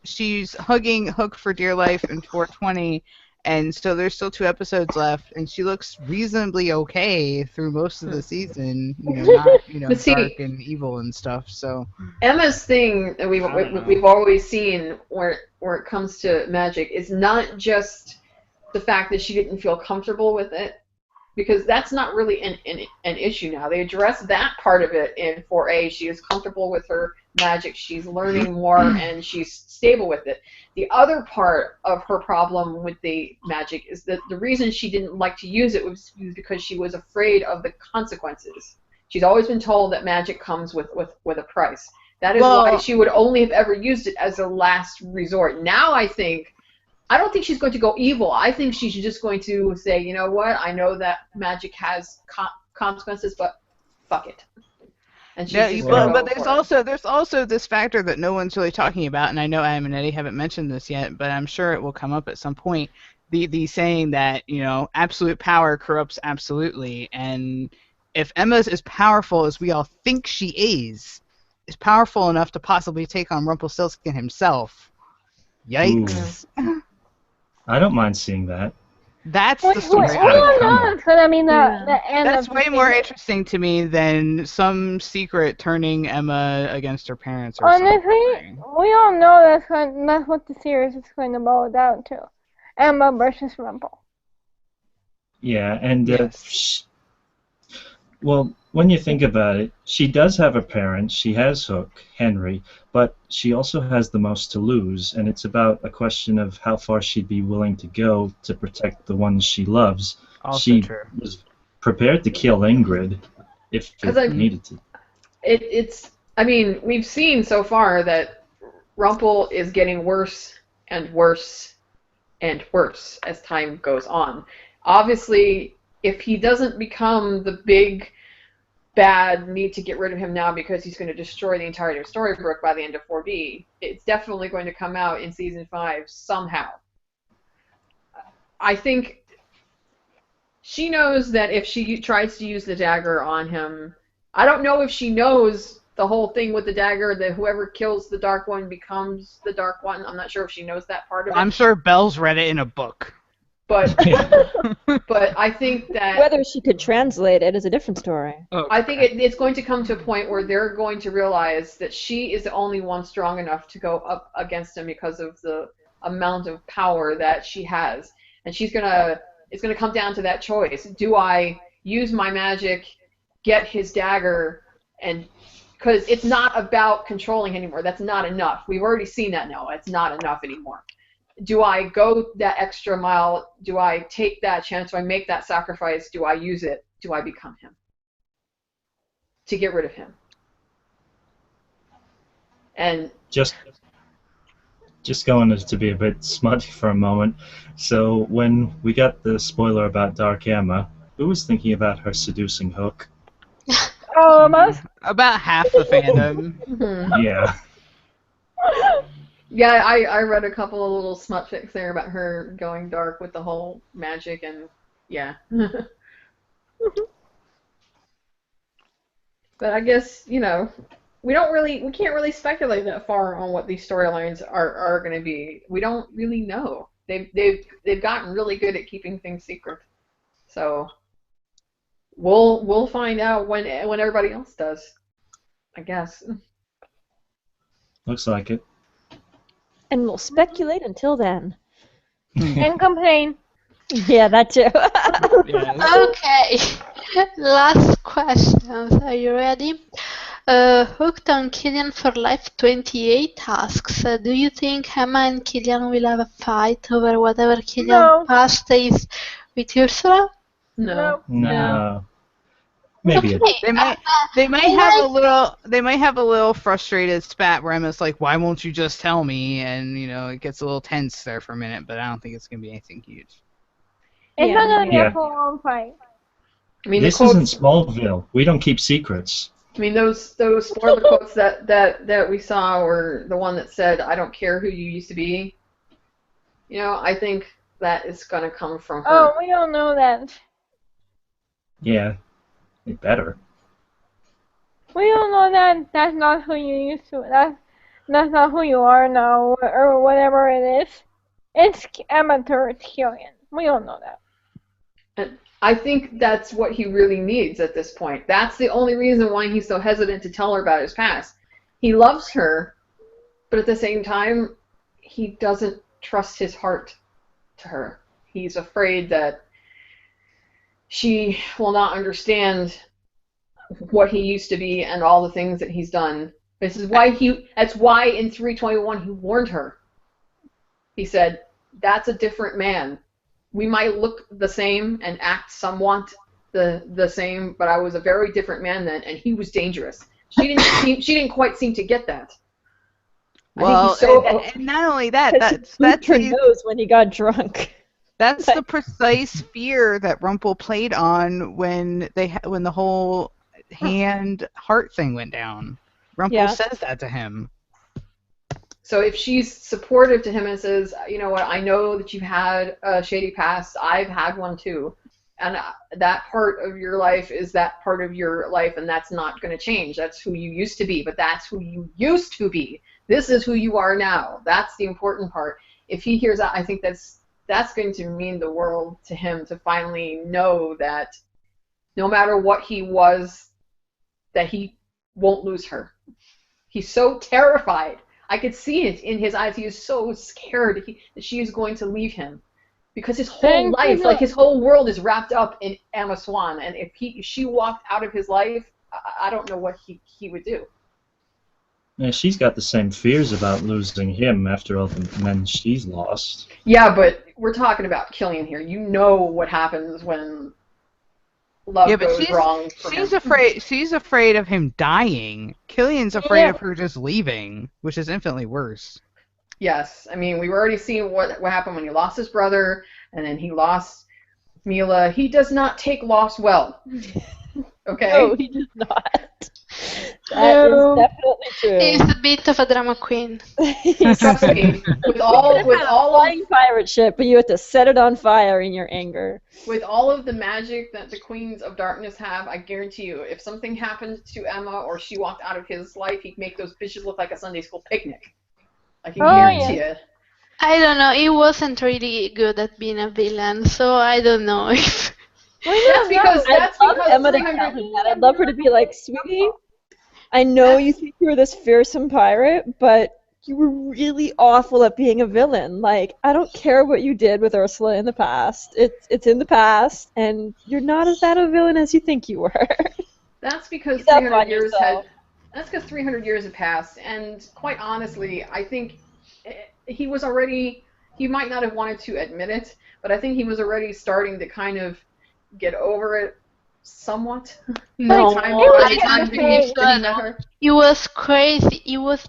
she's hugging Hook for dear life in 420, and so there's still 2 episodes left, and she looks reasonably okay through most of the season, not, But see- dark and evil and stuff, so. Emma's thing that we've I don't know. we've always seen where it comes to magic is not just the fact that she didn't feel comfortable with it, because that's not really an issue now. They address that part of it in 4A. She is comfortable with her magic. She's learning more and she's stable with it. The other part of her problem with the magic is that the reason she didn't like to use it was because she was afraid of the consequences. She's always been told that magic comes with a price. That is why she would only have ever used it as a last resort. Now I don't think she's going to go evil. I think she's just going to say, you know what, I know that magic has consequences, but fuck it. And she's just gonna but go there's for it. also this factor that no one's really talking about, and I know Adam and Eddie haven't mentioned this yet, but I'm sure it will come up at some point. The saying that absolute power corrupts absolutely, and if Emma's as powerful as we all think she is powerful enough to possibly take on Rumpelstiltskin himself. Yikes! I don't mind seeing that. That's We the story. don't know. It's gonna be the end That's of way the more season. interesting to me than some secret turning Emma against her parents or Honestly, something. we all know that's what the series is going to boil down to. Emma versus Rumple. Yeah, and Yes. well, when you think about it, she does have a parent. She has Hook, Henry, but she also has the most to lose, and it's about a question of how far she'd be willing to go to protect the ones she loves. Also she true. was prepared to kill Ingrid if it needed to. I mean, we've seen so far that Rumple is getting worse and worse and worse as time goes on. Obviously, if he doesn't become the big bad, need to get rid of him now because he's going to destroy the entire Storybrooke by the end of 4B, it's definitely going to come out in Season 5 somehow. I think she knows that if she tries to use the dagger on him, I don't know if she knows the whole thing with the dagger, that whoever kills the Dark One becomes the Dark One. I'm not sure if she knows that part of it. I'm sure Belle's read it in a book. But I think that Whether she could translate it is a different story. I think it's going to come to a point where they're going to realize that she is the only one strong enough to go up against him because of the amount of power that she has, and it's gonna come down to that choice: do I use my magic, get his dagger, and because it's not about controlling anymore. That's not enough. We've already seen that now. It's not enough anymore. Do I go that extra mile? Do I take that chance? Do I make that sacrifice? Do I use it? Do I become him? To get rid of him. And just going to be a bit smutty for a moment. So when we got the spoiler about Dark Emma, who was thinking about her seducing Hook? About half the fandom. Yeah. Yeah, I read a couple of little smut fics there about her going dark with the whole magic and yeah. But I guess, we can't really speculate that far on what these storylines are going to be. We don't really know. They've gotten really good at keeping things secret. So we'll find out when everybody else does, I guess. Looks like it. And we'll speculate until then. And complain. Yeah, that too. Yes. Okay, last questions. Are you ready? Hooked on Killian for Life 28 asks, do you think Emma and Killian will have a fight over whatever Killian past is with Ursula? No. No. Maybe Okay. They might have a little frustrated spat where Emma's like, why won't you just tell me? And it gets a little tense there for a minute, but I don't think it's gonna be anything huge. It's not gonna be Yeah. a full-on fight. I mean, this isn't Smallville. We don't keep secrets. I mean, those spoiler quotes that we saw were the one that said, "I don't care who you used to be." I think that is gonna come from her. Oh, we don't know that. Yeah. It better. We don't know that that's not who you used to. That's not who you are now, or whatever it is. It's amateur Killian. We don't know that. And I think that's what he really needs at this point. That's the only reason why he's so hesitant to tell her about his past. He loves her, but at the same time, he doesn't trust his heart to her. He's afraid that she will not understand what he used to be and all the things that he's done. That's why in 321 he warned her. He said, that's a different man. We might look the same and act somewhat the same, but I was a very different man then, and he was dangerous. She didn't quite seem to get that. Well, and not only that, that's her nose when he got drunk. That's the precise fear that Rumpel played on when the whole hand heart thing went down. Rumpel says that to him. So if she's supportive to him and says, you know what, I know that you've had a shady past, I've had one too, and that part of your life is that part of your life, and that's not going to change. That's who you used to be, but that's who you used to be. This is who you are now. That's the important part. If he hears that, I think that's going to mean the world to him, to finally know that no matter what he was, that he won't lose her. He's so terrified. I could see it in his eyes. He is so scared that she is going to leave him. Because his whole life, like his whole world is wrapped up in Emma Swan. And if she walked out of his life, I don't know what he would do. Yeah, she's got the same fears about losing him after all the men she's lost. Yeah, but we're talking about Killian here. You know what happens when love goes wrong for him. She's afraid of him dying. Killian's afraid of her just leaving, which is infinitely worse. Yes, I mean, we've already seen what happened when he lost his brother, and then he lost Mila. He does not take loss well. Okay? No, he does not. That is definitely true. He's a bit of a drama queen. Trust me, with all flying pirate ship, but you have to set it on fire in your anger. With all of the magic that the Queens of Darkness have, I guarantee you, if something happened to Emma or she walked out of his life, he'd make those bitches look like a Sunday school picnic. I can guarantee it. I don't know. He wasn't really good at being a villain, so I don't know if. That's because Emma to tell him that. I'd love her to be like, sweetie, I know you think you were this fearsome pirate, but you were really awful at being a villain. Like, I don't care what you did with Ursula in the past. It's in the past, and you're not as bad a villain as you think you were. That's because 300 years had That's because 300 years had passed, and quite honestly, I think he was already, he might not have wanted to admit it, but I think he was already starting to kind of get over it somewhat. No, By the I time don't think that so. he met her. It was crazy. It was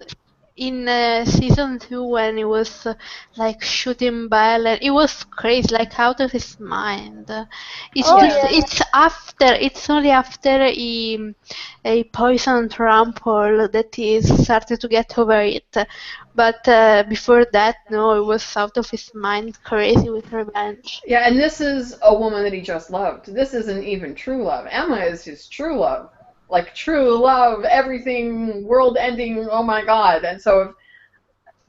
in season 2 when he was like shooting Belle, and it was crazy, like out of his mind. It's Oh, just, yeah. it's only after he poisoned Rumpel that he started to get over it. But before that, no, it was out of his mind, crazy with revenge. Yeah, and this is a woman that he just loved. This isn't even true love. Emma is his true love. Like true love, everything, world ending, oh my god. And so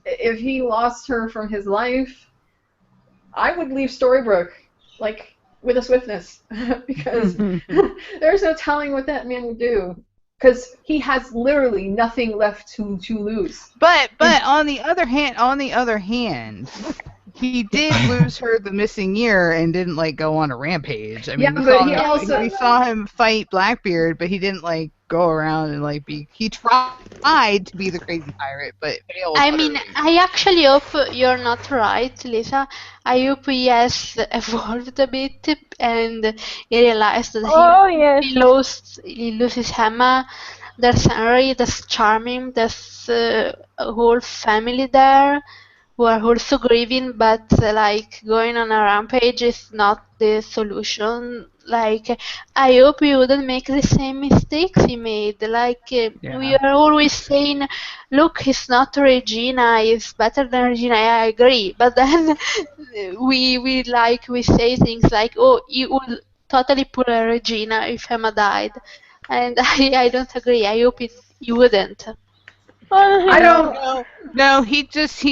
if he lost her from his life, I would leave Storybrooke, like, with a swiftness. Because there's no telling what that man would do. Because he has literally nothing left to lose. But on the other hand, he did lose her the missing year and didn't like go on a rampage. I mean, Yeah, we saw him fight Blackbeard, but he didn't like go around and like be. He tried to be the crazy pirate, but failed. I mean, utterly. I actually hope you're not right, Lisa. I hope he has evolved a bit and he realized that Oh, yes. he loses Emma. There's Henry, there's Charming, there's a whole family there who are also grieving, but like going on a rampage is not the solution. Like, I hope you wouldn't make the same mistakes he made. Like, we are always saying, look, he's not Regina, he's better than Regina. I agree, but then we say things like, oh, you would totally pull a Regina if Emma died, and I don't agree. I hope you wouldn't. I don't. No, he just.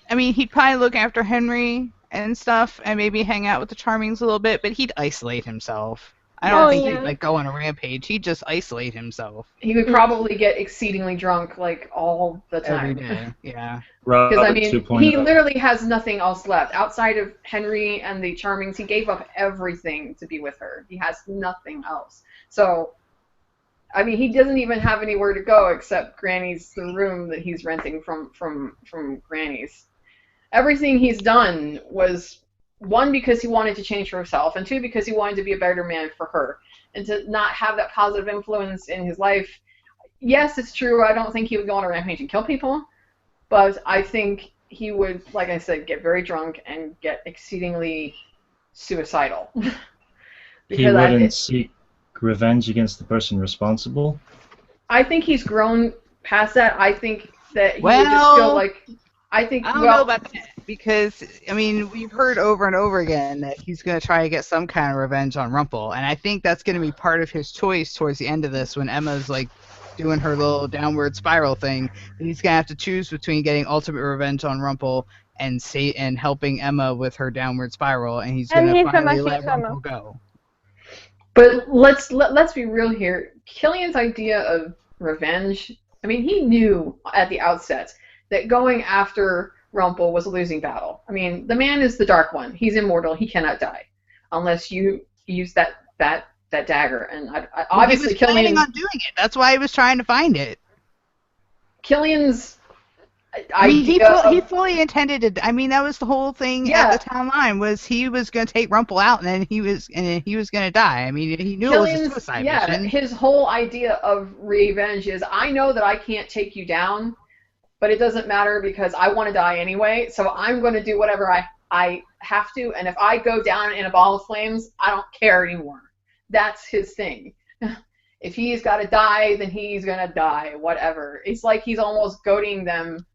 I mean, he'd probably look after Henry and stuff, and maybe hang out with the Charmings a little bit, but he'd isolate himself. I don't think he'd like go on a rampage. He'd just isolate himself. He would probably get exceedingly drunk like all the time. Every day, yeah. Because I mean, 2.0. he literally has nothing else left outside of Henry and the Charmings. He gave up everything to be with her. He has nothing else. So, I mean, he doesn't even have anywhere to go except Granny's, the room that he's renting from Granny's. Everything he's done was, one, because he wanted to change for himself, and two, because he wanted to be a better man for her, and to not have that positive influence in his life. Yes, it's true, I don't think he would go on a rampage and kill people, but I think he would, like I said, get very drunk and get exceedingly suicidal. He wouldn't seek revenge against the person responsible? I think he's grown past that. I think that he would just feel like... I don't know about that, because, I mean, we've heard over and over again that he's going to try to get some kind of revenge on Rumpel, and I think that's going to be part of his choice towards the end of this when Emma's, like, doing her little downward spiral thing. He's going to have to choose between getting ultimate revenge on Rumpel and helping Emma with her downward spiral, and he's going to finally let Rumpel go. But let's be real here. Killian's idea of revenge, I mean, he knew at the outset that going after Rumpel was a losing battle. I mean, the man is the Dark One. He's immortal. He cannot die unless you use that dagger. And obviously, he was planning on doing it. That's why he was trying to find it. Killian's he fully intended to. I mean, that was the whole thing at the town line, was he was going to take Rumpel out, and then he was going to die. I mean, he knew it was a suicide mission. His whole idea of revenge is, I know that I can't take you down, but it doesn't matter because I want to die anyway, so I'm going to do whatever I have to, and if I go down in a ball of flames, I don't care anymore. That's his thing. If he's got to die, then he's going to die, whatever. It's like he's almost goading them.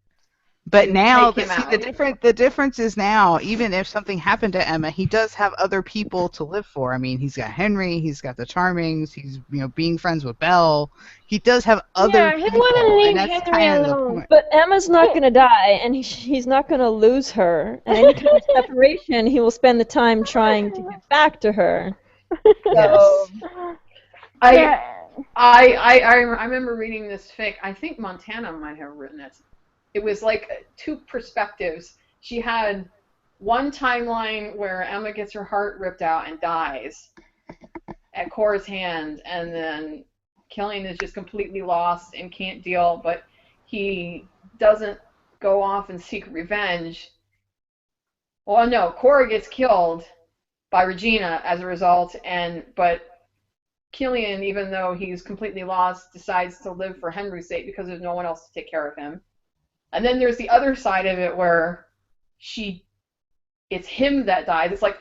But now, the difference is now, even if something happened to Emma, he does have other people to live for. I mean, he's got Henry, he's got the Charmings, he's being friends with Belle. He does have other people. He wouldn't leave Henry alone. But Emma's not going to die, and he's not going to lose her. And any kind of separation, he will spend the time trying to get back to her. So, I remember reading this fic. I think Montana might have written it. It was like two perspectives. She had one timeline where Emma gets her heart ripped out and dies at Cora's hand, and then Killian is just completely lost and can't deal, but he doesn't go off and seek revenge. Well, no, Cora gets killed by Regina as a result, but Killian, even though he's completely lost, decides to live for Henry's sake because there's no one else to take care of him. And then there's the other side of it where it's him that dies. It's like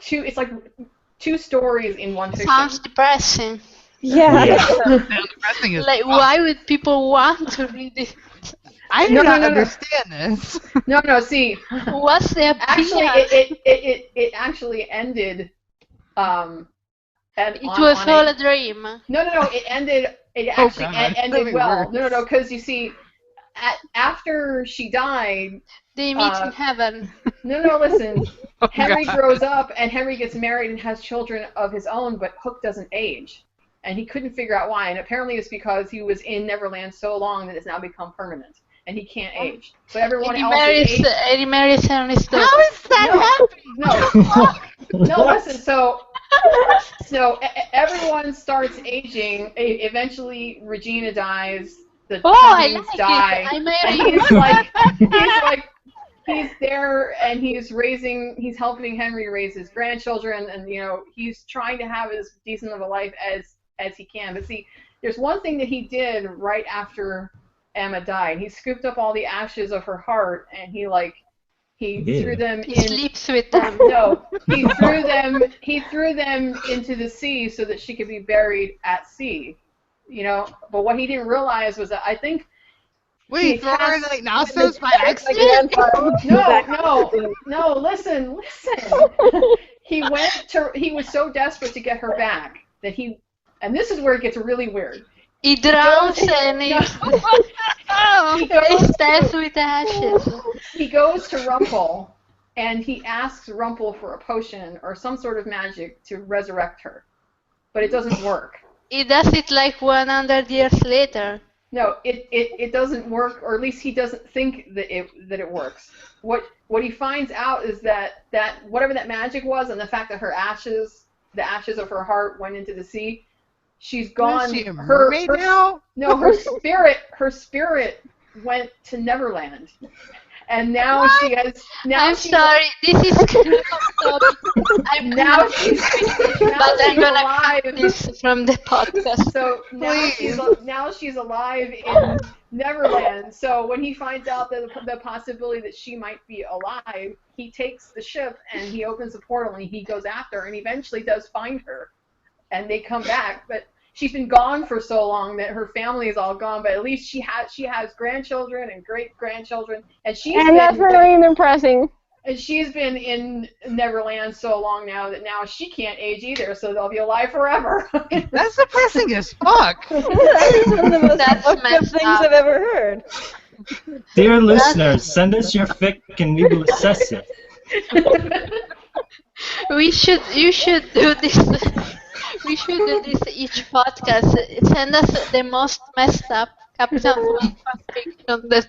two stories in one fiction. Sounds depressing. Yeah. Sounds depressing as Like, fuck. why would people want to read it? I do not understand this. No, see, What's the actually, appeal? it actually ended. And It was all a dream. No, it ended. It actually ended well. Worse. No, because you see, after she died, They meet in heaven. No, listen. Oh, Henry God. grows up and Henry gets married and has children of his own, but Hook doesn't age. And he couldn't figure out why. And apparently it's because he was in Neverland so long that it's now become permanent. And he can't age. So everyone else is aged. He marries Henry's daughter. How is that happening? No, listen. So everyone starts aging. Eventually Regina dies. The I Cummings like die. it. I And marry he's there and he's helping Henry raise his grandchildren, and he's trying to have as decent of a life as he can. But see, there's one thing that he did right after Emma died. He scooped up all the ashes of her heart and he threw them He in. sleeps with them. No, he threw them into the sea so that she could be buried at sea. But what he didn't realize was that I think. Wait, throw her in like Knossos by accident? No, listen. He was so desperate to get her back that and this is where it gets really weird. He drowns and he stays with ashes. He goes to Rumpel and he asks Rumpel for a potion or some sort of magic to resurrect her. But it doesn't work. He does it like 100 years later. No, it doesn't work, or at least he doesn't think that it works. What he finds out is that whatever that magic was, and the fact that the ashes of her heart went into the sea, she's gone. Is she a mermaid now? No, her spirit went to Neverland, and now she has. I'm sorry, this is kind of topic. Now she's but I'm gonna cut this from the podcast. So now she's alive in Neverland. So when he finds out the possibility that she might be alive, he takes the ship and he opens the portal and he goes after her and eventually does find her, and they come back. But she's been gone for so long that her family is all gone. But at least she has grandchildren and great grandchildren, and that's really depressing. And she's been in Neverland so long now that now she can't age either, so they'll be alive forever. That's depressing as fuck. That is one of the most fucked up things I've ever heard. Dear listeners, send us your fic and we will assess it. You should do this. We should do this each podcast. Send us the most messed up Captain Swan fanfiction that.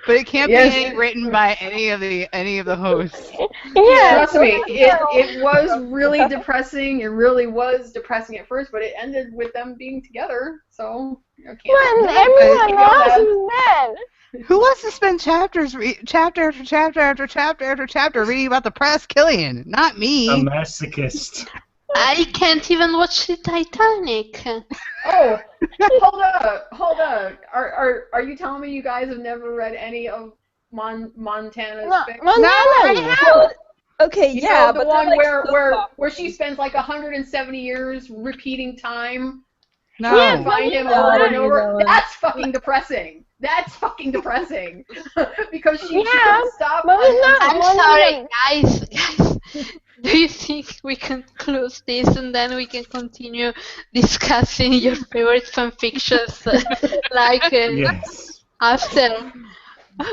But it can't be written by any of the hosts. Yeah. Trust me, it was really depressing. It really was depressing at first, but it ended with them being together. So when everyone else is dead. Who wants to spend chapter after chapter after chapter after chapter reading about the press Killian? Not me. A masochist. I can't even watch the Titanic. Oh, hold up. Are you telling me you guys have never read any of Montana's fic? No. Okay, The but one like where she spends like 170 years repeating time No. to find him over and over. one. That's fucking depressing. Because she Yeah, can't stop. but it's not- I'm sorry, guys. Do you think we can close this and then we can continue discussing your favorite fanfictions Yes. after?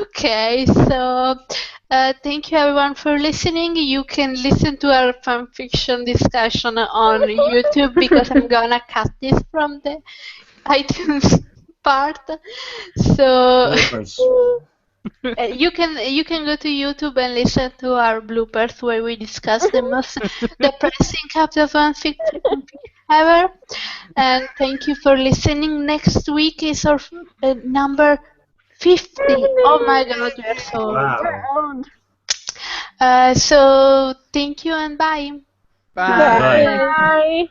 Okay, so thank you everyone for listening. You can listen to our fanfiction discussion on YouTube because I'm gonna cut this from the iTunes part. So you can go to YouTube and listen to our bloopers where we discuss the most depressing Captain Swan ever. And thank you for listening. Next week is our number 50. Oh my god, we are so Wow. so thank you and bye. Bye. Bye. Bye.